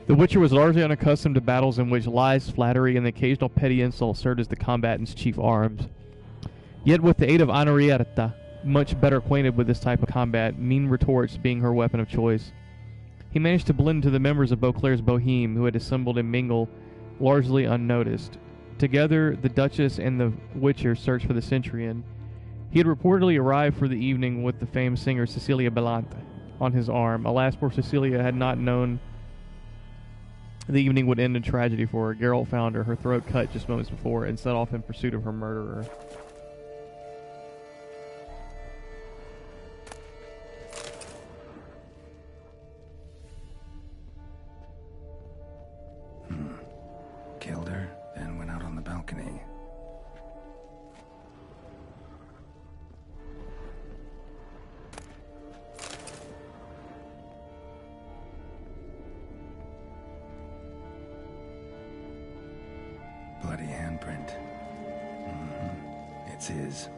[SPEAKER 1] The Witcher was largely unaccustomed to battles in which lies, flattery, and the occasional petty insult served as the combatant's chief arms. Yet with the aid of Anarietta, much better acquainted with this type of combat, mean retorts being her weapon of choice, he managed to blend into the members of Beauclair's Boheme who had assembled and mingled largely unnoticed. Together, the Duchess and the Witcher searched for the Centurion. He had reportedly arrived for the evening with the famed singer Cecilia Bellante on his arm. Alas, poor Cecilia had not known the evening would end in tragedy for her. Geralt found her throat cut just moments before, and set off in pursuit of her murderer.
[SPEAKER 3] Killed her, then went out on the balcony. Bloody handprint. It's his.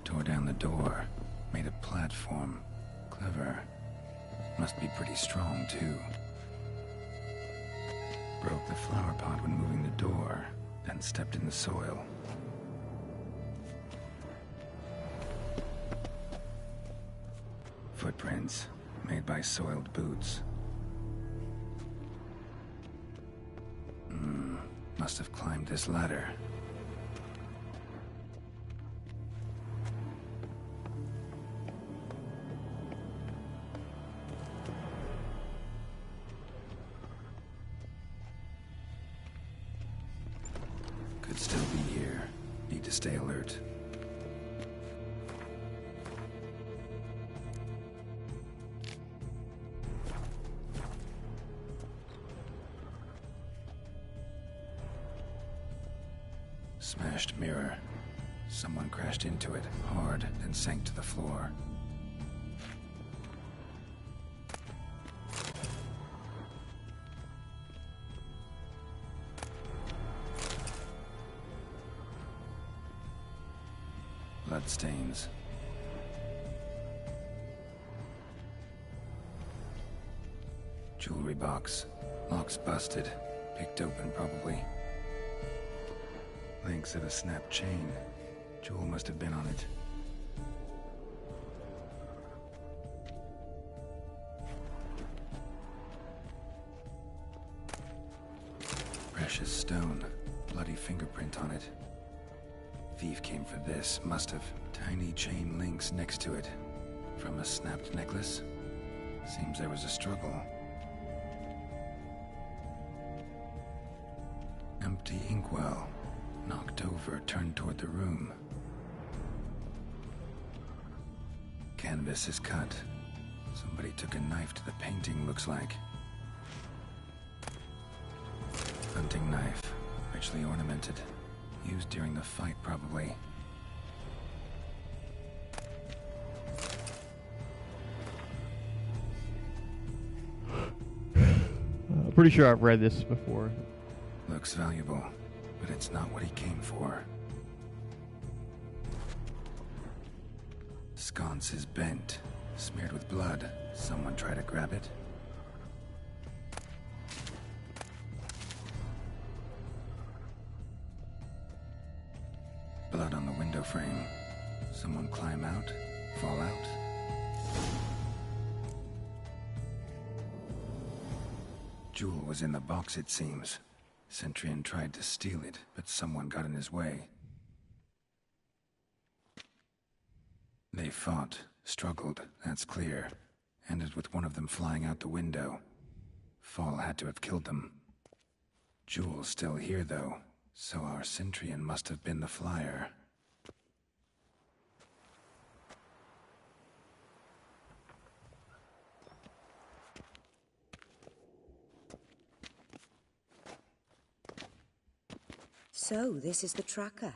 [SPEAKER 3] Tore down the door. Made a platform. Clever. Must be pretty strong, too. Broke the flower pot when moving the door, then stepped in the soil. Footprints, made by soiled boots. Must have climbed this ladder. Could still be here. Need to stay alert. Smashed mirror. Someone crashed into it hard, then sank to the floor. Bloodstains. Jewelry box. Lock's busted. Picked open, probably. Links of a snapped chain. Jewel must have been on it. Precious stone. Bloody fingerprint on it. Thief came for this. Must have. Tiny chain links next to it. From a snapped necklace? Seems there was a struggle. Empty inkwell. Knocked over, turned toward the room. Canvas is cut. Somebody took a knife to the painting, looks like. Hunting knife. Richly ornamented. Used during the fight, probably.
[SPEAKER 1] Pretty sure I've read this before.
[SPEAKER 3] Looks valuable, but it's not what he came for. Sconce is bent, smeared with blood. Someone try to grab it? window frame. Someone climb out? Fall out? Jewel was in the box, it seems. Centurion tried to steal it, but someone got in his way. They fought, struggled, that's clear. Ended with one of them flying out the window. Fall had to have killed them. Jewel's still here, though, so our Centurion must have been the flyer.
[SPEAKER 11] So, this is the tracker.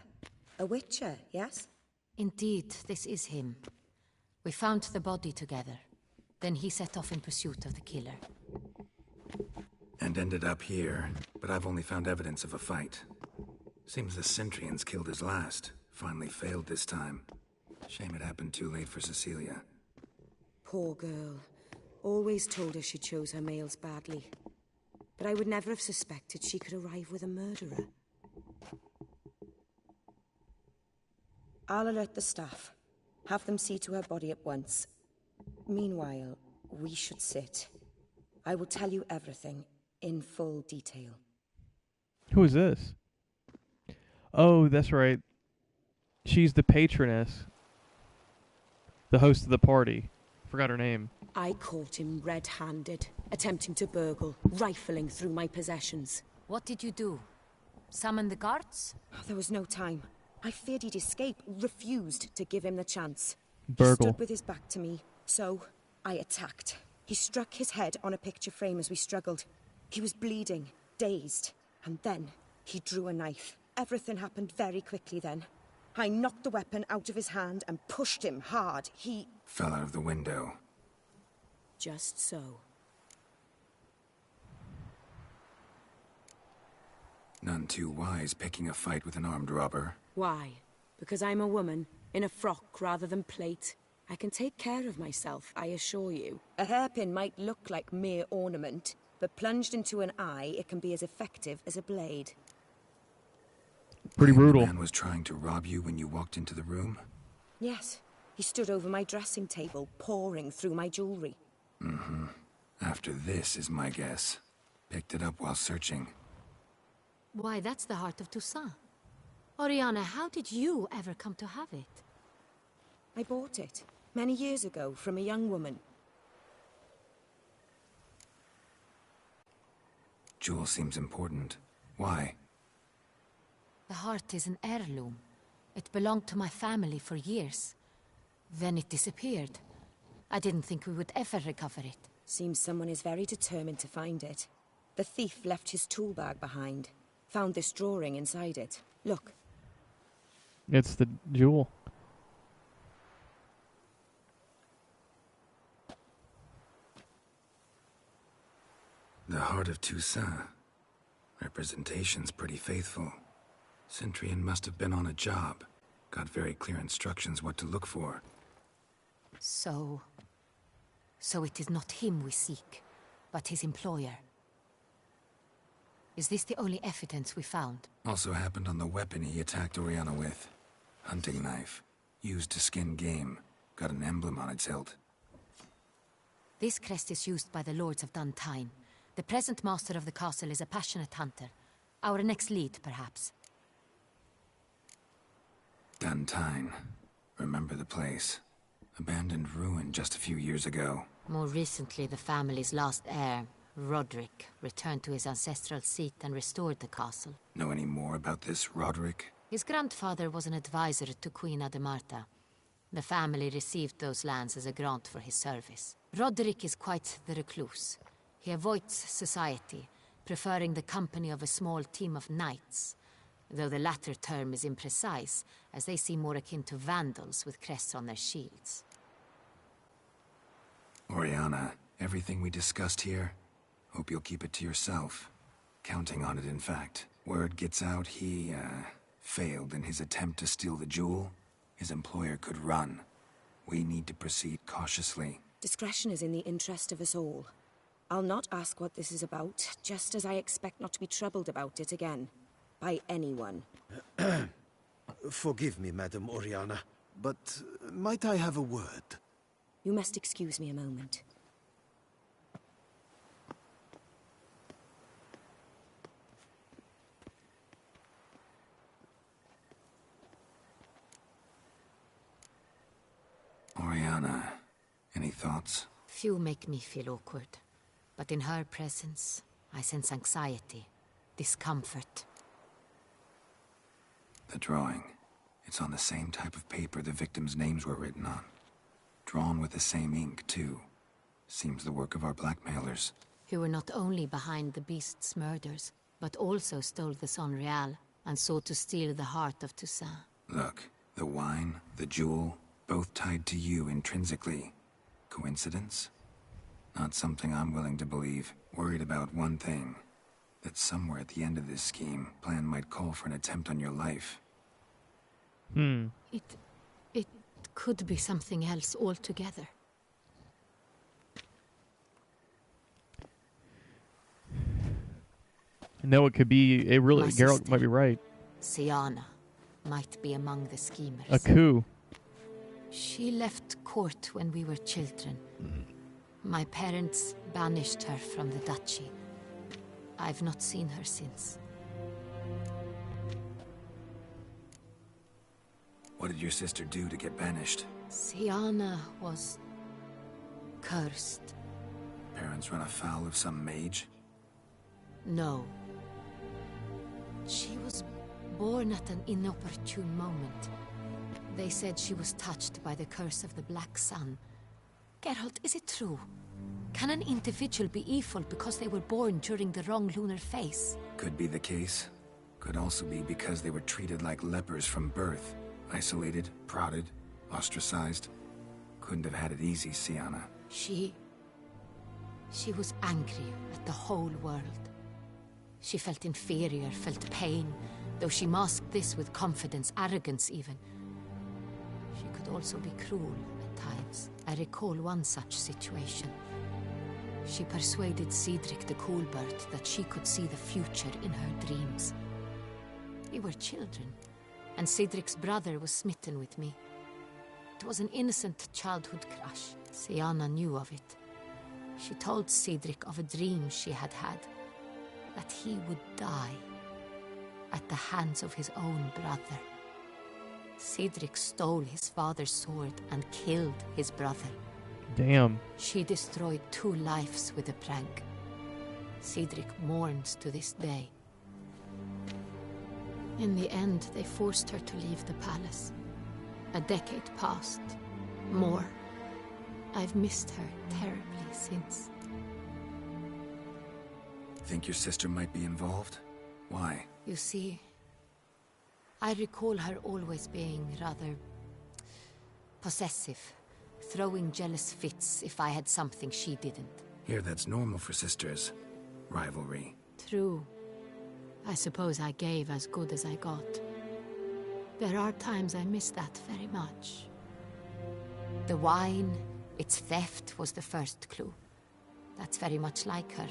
[SPEAKER 11] A Witcher, yes?
[SPEAKER 5] Indeed, this is him. We found the body together. Then he set off in pursuit of the killer.
[SPEAKER 3] And ended up here, but I've only found evidence of a fight. Seems the Centurions killed his last. Finally failed this time. Shame it happened too late for Cecilia.
[SPEAKER 11] Poor girl. Always told her she chose her males badly. But I would never have suspected she could arrive with a murderer. I'll alert the staff. Have them see to her body at once. Meanwhile, we should sit. I will tell you everything, in full detail.
[SPEAKER 1] Who is this? Oh, that's right. She's the patroness. The host of the party. Forgot her name.
[SPEAKER 11] I caught him red-handed, attempting to burgle, rifling through my possessions.
[SPEAKER 5] What did you do? Summon the guards?
[SPEAKER 11] There was no time. I feared he'd escape, refused to give him the chance.
[SPEAKER 1] Burgle.
[SPEAKER 11] He stood with his back to me, so I attacked. He struck his head on a picture frame as we struggled. He was bleeding, dazed, and then he drew a knife. Everything happened very quickly then. I knocked the weapon out of his hand and pushed him hard. He
[SPEAKER 3] fell out of the window.
[SPEAKER 11] Just so.
[SPEAKER 3] None too wise picking a fight with an armed robber.
[SPEAKER 11] Why? Because I'm a woman, in a frock rather than plate. I can take care of myself, I assure you. A hairpin might look like mere ornament, but plunged into an eye, it can be as effective as a blade.
[SPEAKER 1] Pretty brutal.
[SPEAKER 3] The man was trying to rob you when you walked into the room?
[SPEAKER 11] Yes. He stood over my dressing table, pouring through my jewelry.
[SPEAKER 3] Mm-hmm. After this is my guess. Picked it up while searching.
[SPEAKER 5] Why, that's the heart of Toussaint. Oriana, how did you ever come to have it?
[SPEAKER 11] I bought it, many years ago, from a young woman.
[SPEAKER 3] Jewel seems important. Why?
[SPEAKER 5] The heart is an heirloom. It belonged to my family for years. Then it disappeared. I didn't think we would ever recover it.
[SPEAKER 11] Seems someone is very determined to find it. The thief left his tool bag behind. Found this drawing inside it. Look.
[SPEAKER 1] It's the jewel.
[SPEAKER 3] The heart of Toussaint. Representation's pretty faithful. Centurion must have been on a job. Got very clear instructions what to look for.
[SPEAKER 5] So it is not him we seek, but his employer. Is this the only evidence we found?
[SPEAKER 3] Also happened on the weapon he attacked Oriana with. Hunting knife. Used to skin game. Got an emblem on its hilt.
[SPEAKER 5] This crest is used by the Lords of Duntine. The present master of the castle is a passionate hunter. Our next lead, perhaps.
[SPEAKER 3] Duntine. Remember the place. Abandoned ruin just a few years ago.
[SPEAKER 5] More recently, the family's last heir, Roderick, returned to his ancestral seat and restored the castle.
[SPEAKER 3] Know any more about this Roderick?
[SPEAKER 5] His grandfather was an advisor to Queen Ademarta. The family received those lands as a grant for his service. Roderick is quite the recluse. He avoids society, preferring the company of a small team of knights, though the latter term is imprecise, as they seem more akin to vandals with crests on their shields.
[SPEAKER 3] Oriana, everything we discussed here, hope you'll keep it to yourself. Counting on it, in fact. Word gets out he, failed in his attempt to steal the jewel. His employer could run. We need to proceed cautiously.
[SPEAKER 11] Discretion is in the interest of us all. I'll not ask what this is about, just as I expect not to be troubled about it again. By anyone.
[SPEAKER 12] Forgive me, Madam Oriana, but might I have a word?
[SPEAKER 11] You must excuse me a moment.
[SPEAKER 3] Oriana, any thoughts?
[SPEAKER 5] Few make me feel awkward, but in her presence, I sense anxiety, discomfort.
[SPEAKER 3] The drawing. It's on the same type of paper the victims' names were written on. Drawn with the same ink, too. Seems the work of our blackmailers.
[SPEAKER 5] Who were not only behind the beast's murders, but also stole the Sonreal and sought to steal the heart of Toussaint.
[SPEAKER 3] Look, the wine, the jewel, both tied to you intrinsically. Coincidence? Not something I'm willing to believe. Worried about one thing. That somewhere at the end of this scheme, plan might call for an attempt on your life.
[SPEAKER 5] It could be something else altogether.
[SPEAKER 1] No, it could be. It really.
[SPEAKER 5] My
[SPEAKER 1] Geralt
[SPEAKER 5] sister,
[SPEAKER 1] might be right.
[SPEAKER 5] Syanna might be among the schemers.
[SPEAKER 1] A coup.
[SPEAKER 5] She left court when we were children. My parents banished her from the duchy. I've not seen her since.
[SPEAKER 3] What did your sister do to get banished?
[SPEAKER 5] Syanna was cursed.
[SPEAKER 3] Parents run afoul of some mage?
[SPEAKER 5] No. She was born at an inopportune moment. They said she was touched by the curse of the Black Sun. Geralt, is it true? Can an individual be evil because they were born during the wrong lunar phase?
[SPEAKER 3] Could be the case. Could also be because they were treated like lepers from birth. Isolated, prodded, ostracized. Couldn't have had it easy, Syanna.
[SPEAKER 5] She was angry at the whole world. She felt inferior, felt pain, though she masked this with confidence, arrogance even. She could also be cruel at times. I recall one such situation. She persuaded Cedric the Coolbert that she could see the future in her dreams. We were children, and Cedric's brother was smitten with me. It was an innocent childhood crush. Syanna knew of it. She told Cedric of a dream she had had, that he would die at the hands of his own brother. Cedric stole his father's sword and killed his brother.
[SPEAKER 1] Damn.
[SPEAKER 5] She destroyed 2 lives with a prank. Cedric mourns to this day. In the end, they forced her to leave the palace. A decade passed. More. I've missed her terribly since.
[SPEAKER 3] Think your sister might be involved? Why?
[SPEAKER 5] You see, I recall her always being rather possessive, throwing jealous fits if I had something she didn't.
[SPEAKER 3] Here, that's normal for sisters. Rivalry.
[SPEAKER 5] True. I suppose I gave as good as I got. There are times I miss that very much. The wine, its theft, was the first clue. That's very much like her.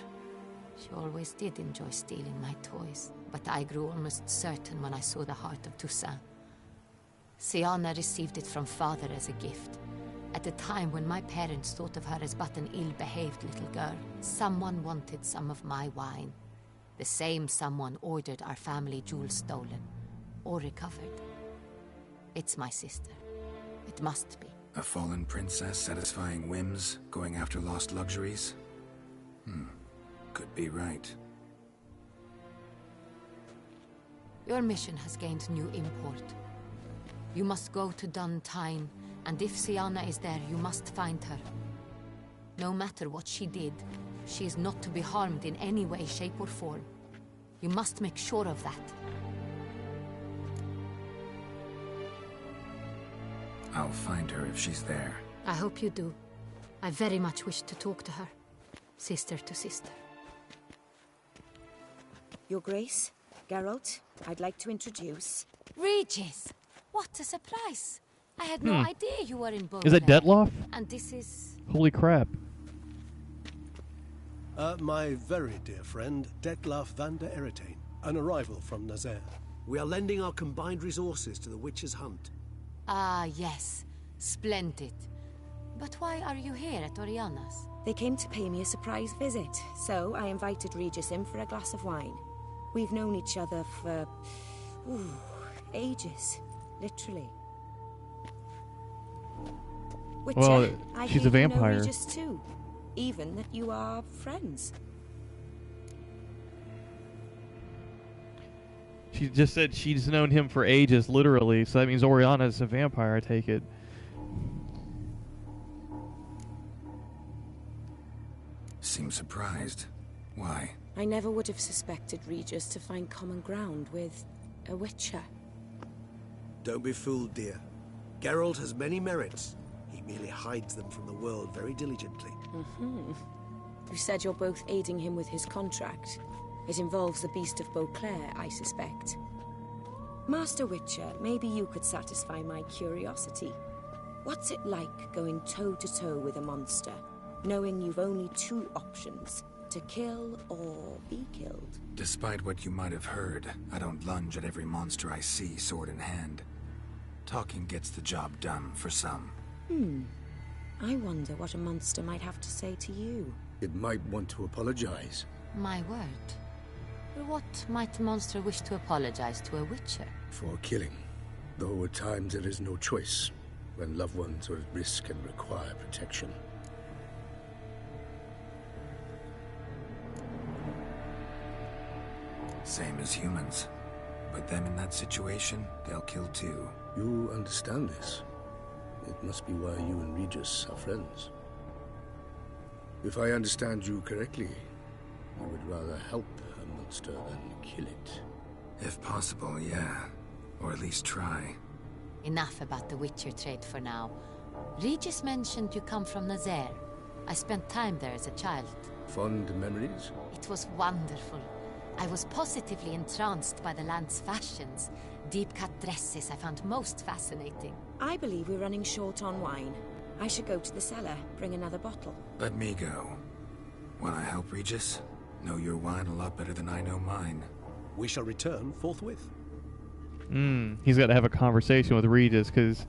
[SPEAKER 5] She always did enjoy stealing my toys, but I grew almost certain when I saw the heart of Toussaint. Syanna received it from father as a gift. At a time when my parents thought of her as but an ill-behaved little girl, someone wanted some of my wine. The same someone ordered our family jewels stolen, or recovered. It's my sister. It must be.
[SPEAKER 3] A fallen princess satisfying whims, going after lost luxuries? Could be right.
[SPEAKER 5] Your mission has gained new import. You must go to Dun Tine, and if Syanna is there, you must find her. No matter what she did, she is not to be harmed in any way, shape, or form. You must make sure of that.
[SPEAKER 3] I'll find her if she's there.
[SPEAKER 5] I hope you do. I very much wish to talk to her. Sister to sister.
[SPEAKER 11] Your Grace, Geralt, I'd like to introduce...
[SPEAKER 5] Regis! What a surprise! I had no idea you were in Beauvais.
[SPEAKER 1] Is that Detloff?
[SPEAKER 5] And this is...
[SPEAKER 1] Holy crap.
[SPEAKER 14] My very dear friend, Detlaff van der Eretain, an arrival from Nazaire.
[SPEAKER 12] We are lending our combined resources to the Witcher's hunt.
[SPEAKER 5] Ah, yes. Splendid. But why are you here at Oriana's?
[SPEAKER 11] They came to pay me a surprise visit, so I invited Regis in for a glass of wine. We've known each other for... ages. Literally. Witcher,
[SPEAKER 1] Well,
[SPEAKER 11] I
[SPEAKER 1] she's
[SPEAKER 11] hear
[SPEAKER 1] a vampire.
[SPEAKER 11] You know Regis too. Even that you are friends.
[SPEAKER 1] She just said she's known him for ages, literally. So that means Oriana's a vampire, I take it.
[SPEAKER 3] Seems surprised. Why?
[SPEAKER 11] I never would have suspected Regis to find common ground with a Witcher.
[SPEAKER 12] Don't be fooled, dear. Geralt has many merits. He merely hides them from the world very diligently.
[SPEAKER 11] You said you're both aiding him with his contract. It involves the Beast of Beauclair, I suspect. Master Witcher, maybe you could satisfy my curiosity. What's it like going toe-to-toe with a monster, knowing you've only two options, to kill or be killed?
[SPEAKER 3] Despite what you might have heard, I don't lunge at every monster I see sword in hand. Talking gets the job done for some.
[SPEAKER 11] I wonder what a monster might have to say to you.
[SPEAKER 9] It might want to apologize.
[SPEAKER 5] My word. What might the monster wish to apologize to a Witcher?
[SPEAKER 9] For killing. Though at times there is no choice, when loved ones are at risk and require protection.
[SPEAKER 3] Same as humans. Put them in that situation, they'll kill too.
[SPEAKER 9] You understand this. It must be why you and Regis are friends. If I understand you correctly, you would rather help a monster than kill it.
[SPEAKER 3] If possible, yeah. Or at least try.
[SPEAKER 5] Enough about the Witcher trade for now. Regis mentioned you come from Nazaire. I spent time there as a child.
[SPEAKER 9] Fond memories?
[SPEAKER 5] It was wonderful. I was positively entranced by the land's fashions. Deep-cut dresses I found most fascinating.
[SPEAKER 11] I believe we're running short on wine. I should go to the cellar, bring another bottle.
[SPEAKER 3] Let me go. Wanna help, Regis? Know your wine a lot better than I know mine.
[SPEAKER 12] We shall return forthwith.
[SPEAKER 1] He's got to have a conversation with Regis, because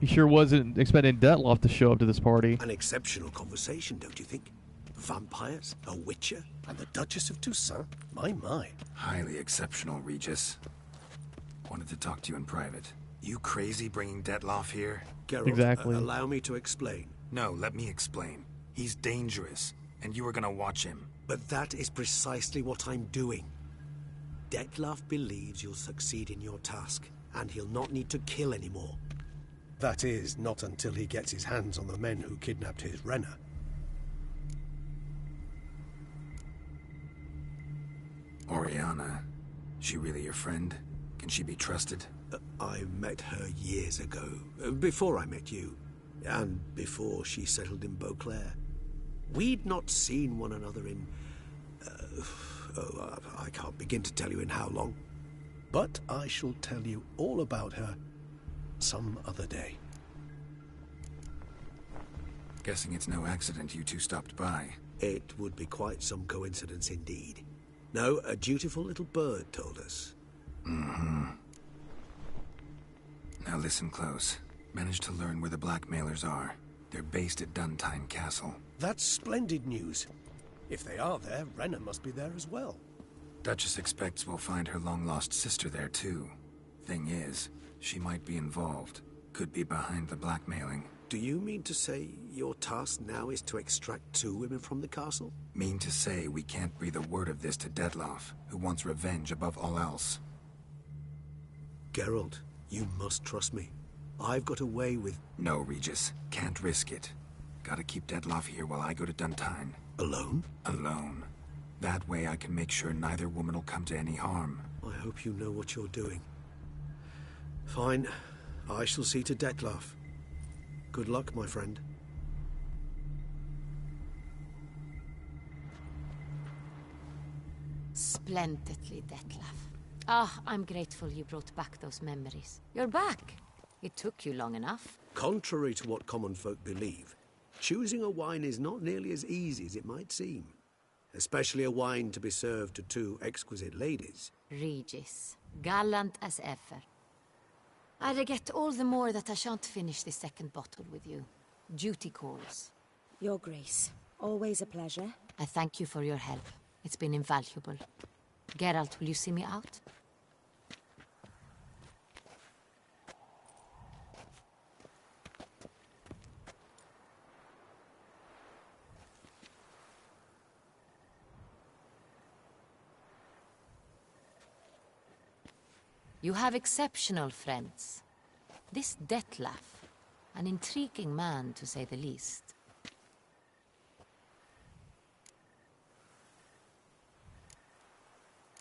[SPEAKER 1] he sure wasn't expecting Detloff to show up to this party.
[SPEAKER 12] An exceptional conversation, don't you think? Vampires, a Witcher, and the Duchess of Toussaint? My.
[SPEAKER 3] Highly exceptional, Regis. Wanted to talk to you in private. You crazy bringing Detloff here?
[SPEAKER 12] Geralt,
[SPEAKER 1] Exactly.
[SPEAKER 12] Allow me to explain.
[SPEAKER 3] No, let me explain. He's dangerous, and you were gonna watch him.
[SPEAKER 12] But that is precisely what I'm doing. Detloff believes you'll succeed in your task, and he'll not need to kill anymore. That is, not until he gets his hands on the men who kidnapped his Renna.
[SPEAKER 3] Oriana, she really your friend? Can she be trusted?
[SPEAKER 12] I met her years ago, before I met you, and before she settled in Beauclair. We'd not seen one another in... I can't begin to tell you in how long. But I shall tell you all about her some other day.
[SPEAKER 3] Guessing it's no accident you two stopped by.
[SPEAKER 12] It would be quite some coincidence indeed. No, a dutiful little bird told us.
[SPEAKER 3] Now listen close. Managed to learn where the blackmailers are. They're based at Duntine Castle.
[SPEAKER 12] That's splendid news. If they are there, Renna must be there as well.
[SPEAKER 3] Duchess expects we'll find her long-lost sister there too. Thing is, she might be involved. Could be behind the blackmailing.
[SPEAKER 12] Do you mean to say your task now is to extract 2 women from the castle?
[SPEAKER 3] Mean to say we can't breathe a word of this to Detloff, who wants revenge above all else.
[SPEAKER 12] Geralt, you must trust me. I've got away with...
[SPEAKER 3] No, Regis. Can't risk it. Gotta keep Detloff here while I go to Duntine.
[SPEAKER 12] Alone?
[SPEAKER 3] Alone. That way I can make sure neither woman will come to any harm.
[SPEAKER 12] I hope you know what you're doing. Fine. I shall see to Detloff. Good luck, my friend.
[SPEAKER 5] Splendidly, Detlaff. I'm grateful you brought back those memories. You're back. It took you long enough.
[SPEAKER 12] Contrary to what common folk believe, choosing a wine is not nearly as easy as it might seem. especially a wine to be served to two exquisite ladies.
[SPEAKER 5] Regis, gallant as ever. I regret all the more that I shan't finish the second bottle with you. Duty calls.
[SPEAKER 11] Your Grace, always a pleasure.
[SPEAKER 5] I thank you for your help. It's been invaluable. Geralt, will you see me out? You have exceptional friends. This Detlef, an intriguing man to say the least.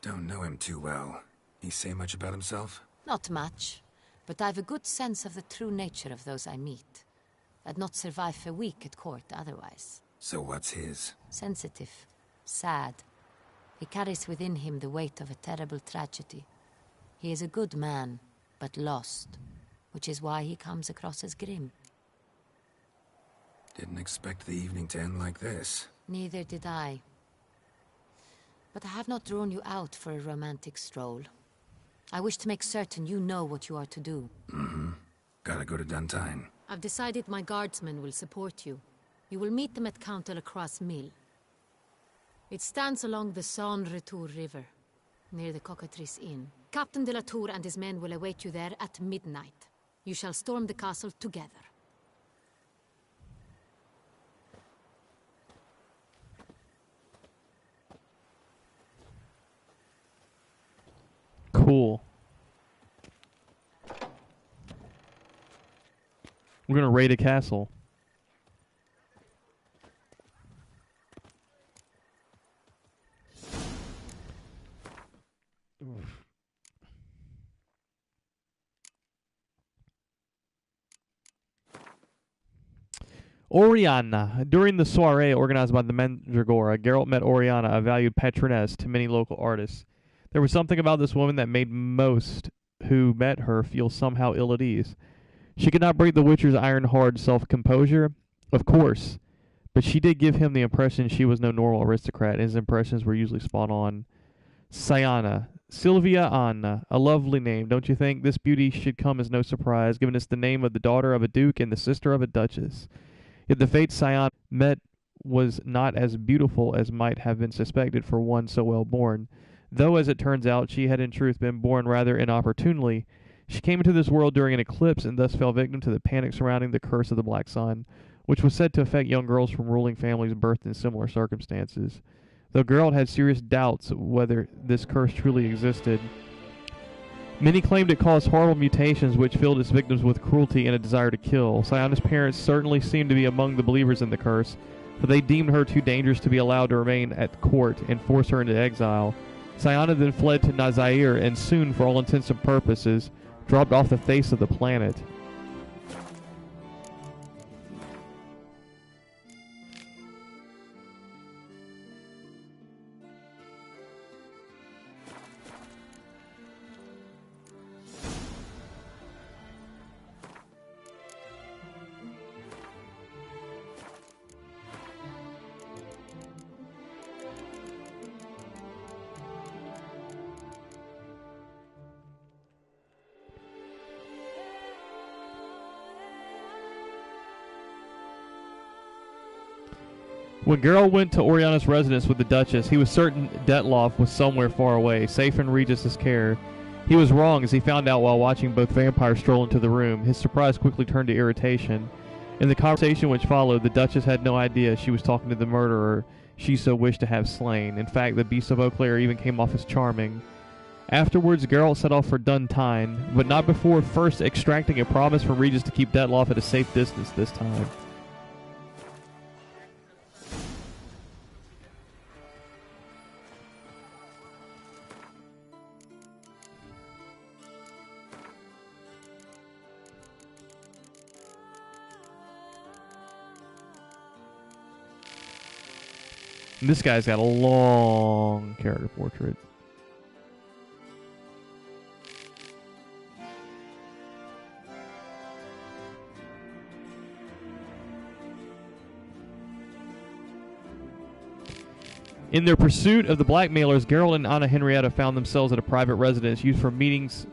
[SPEAKER 3] Don't know him too well. He say much about himself?
[SPEAKER 5] Not much, but I've a good sense of the true nature of those I meet. I'd not survive a week at court otherwise.
[SPEAKER 3] So what's his?
[SPEAKER 5] Sensitive, sad. He carries within him the weight of a terrible tragedy. He is a good man, but lost, which is why he comes across as grim.
[SPEAKER 3] Didn't expect the evening to end like this.
[SPEAKER 5] Neither did I. But I have not drawn you out for a romantic stroll. I wish to make certain you know what you are to do.
[SPEAKER 3] Mm-hmm. Gotta go to Duntine.
[SPEAKER 5] I've decided my guardsmen will support you. You will meet them at Count Delacroix' mill. It stands along the Saône-Retour River, near the Cockatrice Inn. Captain de la Tour and his men will await you there at midnight. You shall storm the castle together.
[SPEAKER 1] Cool. We're gonna raid a castle. Oriana. During the soiree organized by the Mandragora, Geralt met Oriana, a valued patroness to many local artists. There was something about this woman that made most who met her feel somehow ill at ease. She could not break the Witcher's iron-hard self-composure, of course, but she did give him the impression she was no normal aristocrat, and his impressions were usually spot on. Sayana. Sylvia Anna. A lovely name, don't you think? This beauty should come as no surprise, given it's the name of the daughter of a duke and the sister of a duchess. Yet the fate Sayana met was not as beautiful as might have been suspected for one so well born. Though, as it turns out, she had in truth been born rather inopportunely. She came into this world during an eclipse and thus fell victim to the panic surrounding the curse of the Black Sun, which was said to affect young girls from ruling families birthed in similar circumstances. Though Geralt had serious doubts whether this curse truly existed, many claimed it caused horrible mutations which filled its victims with cruelty and a desire to kill. Sayana's parents certainly seemed to be among the believers in the curse, for they deemed her too dangerous to be allowed to remain at court and forced her into exile. Sayana then fled to Nazair and soon, for all intents and purposes, dropped off the face of the planet. When Geralt went to Oriana's residence with the Duchess, he was certain Detloff was somewhere far away, safe in Regis's care. He was wrong, as he found out while watching both vampires stroll into the room. His surprise quickly turned to irritation. In the conversation which followed, the Duchess had no idea she was talking to the murderer she so wished to have slain. In fact, the Beast of Eau-Claire even came off as charming. Afterwards, Geralt set off for Duntine, but not before first extracting a promise from Regis to keep Detloff at a safe distance this time. This guy's got a long character portrait. In their pursuit of the blackmailers, Geralt and Anna Henrietta found themselves at a private residence used for meetings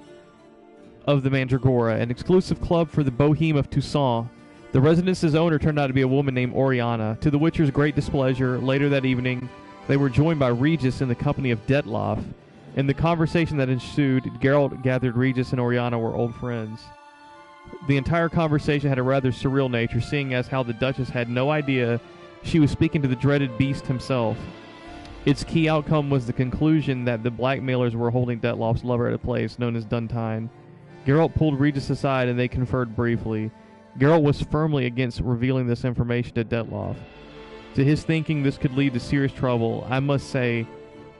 [SPEAKER 1] of the Mandragora, an exclusive club for the Boheme of Toussaint. The residence's owner turned out to be a woman named Oriana. To the Witcher's great displeasure, later that evening, they were joined by Regis in the company of Detloff. In the conversation that ensued, Geralt gathered Regis and Oriana were old friends. The entire conversation had a rather surreal nature, seeing as how the Duchess had no idea she was speaking to the dreaded beast himself. Its key outcome was the conclusion that the blackmailers were holding Detloff's lover at a place known as Duntine. Geralt pulled Regis aside and they conferred briefly. Geralt was firmly against revealing this information to Detloff. To his thinking, this could lead to serious trouble. I must say,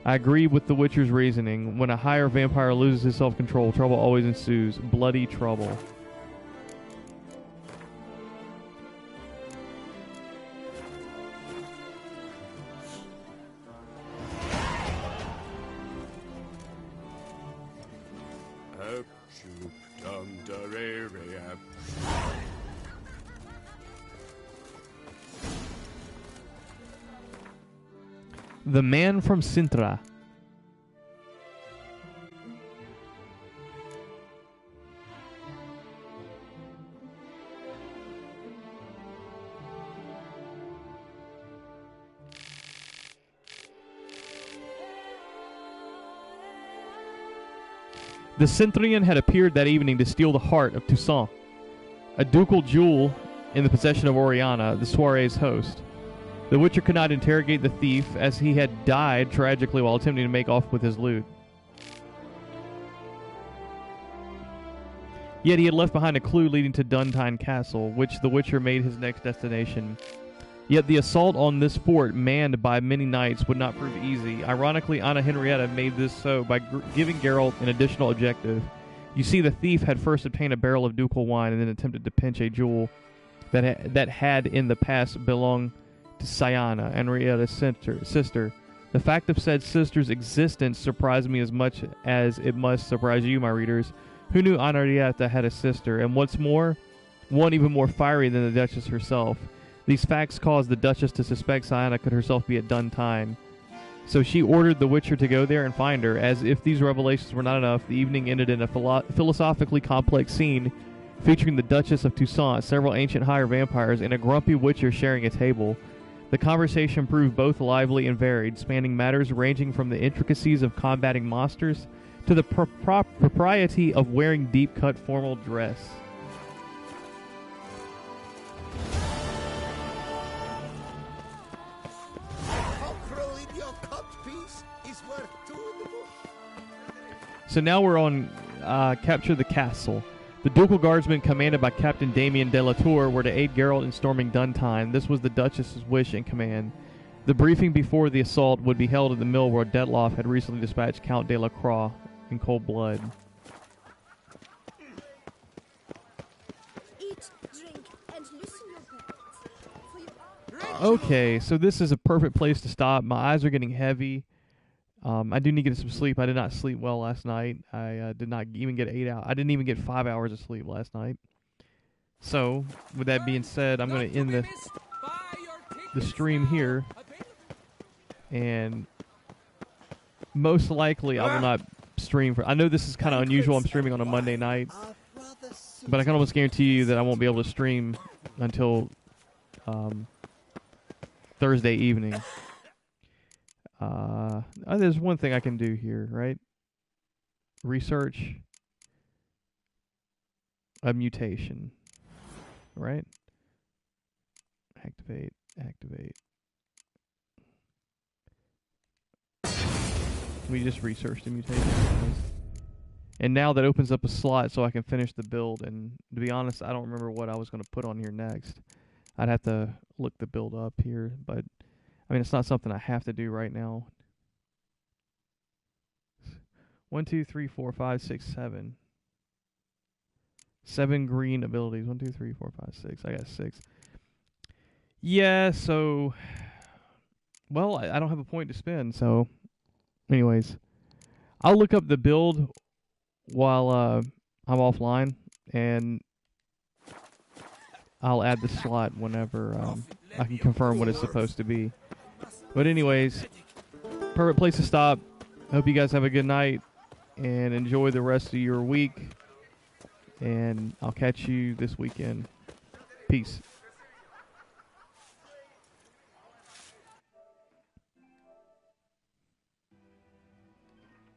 [SPEAKER 1] I agree with the Witcher's reasoning. When a higher vampire loses his self-control, trouble always ensues. Bloody trouble. The Man from Cintra. The Cintrian had appeared that evening to steal the heart of Toussaint, a ducal jewel in the possession of Oriana, the soiree's host. The Witcher could not interrogate the thief, as he had died tragically while attempting to make off with his loot. Yet he had left behind a clue leading to Duntine Castle, which the Witcher made his next destination. Yet the assault on this fort, manned by many knights, would not prove easy. Ironically, Anna Henrietta made this so by giving Geralt an additional objective. You see, the thief had first obtained a barrel of ducal wine and then attempted to pinch a jewel that had in the past belonged to Sayana, Henrietta's sister. The fact of said sister's existence surprised me as much as it must surprise you, my readers. Who knew Henrietta had a sister, and what's more, one even more fiery than the Duchess herself? These facts caused the Duchess to suspect Sayana could herself be at Duntine. So she ordered the Witcher to go there and find her. As if these revelations were not enough, the evening ended in a philosophically complex scene featuring the Duchess of Toussaint, several ancient higher vampires, and a grumpy Witcher sharing a table. The conversation proved both lively and varied, spanning matters ranging from the intricacies of combating monsters to the propriety of wearing deep-cut formal dress. So now we're on Capture the Castle. The ducal guardsmen, commanded by Captain Damien de la Tour, were to aid Geralt in storming Duntine. This was the Duchess's wish and command. The briefing before the assault would be held at the mill where Detloff had recently dispatched Count de la Croix in cold blood.
[SPEAKER 13] Eat, drink, and loosen your belts.
[SPEAKER 1] Okay, so this is a perfect place to stop. My eyes are getting heavy. I do need to get some sleep. I did not sleep well last night. I did not even get 8 hours. I didn't even get 5 hours of sleep last night. So, with that being said, I'm going to end the stream here. And most likely I will not stream for... I know this is kind of unusual. I'm streaming on a Monday night. But I can almost guarantee you that I won't be able to stream until Thursday evening. There's one thing I can do here, right? Research a mutation, right? Activate. We just researched a mutation. And now that opens up a slot so I can finish the build. And to be honest, I don't remember what I was going to put on here next. I'd have to look the build up here, but I mean, it's not something I have to do right now. 1, 2, 3, 4, 5, 6, 7. 7 green abilities. 1, 2, 3, 4, 5, 6. I got 6. Yeah, so... Well, I don't have a point to spend, so... Anyways. I'll look up the build while I'm offline, and I'll add the slot whenever I can confirm what it's supposed to be. But anyways, perfect place to stop. Hope you guys have a good night and enjoy the rest of your week. And I'll catch you this weekend. Peace.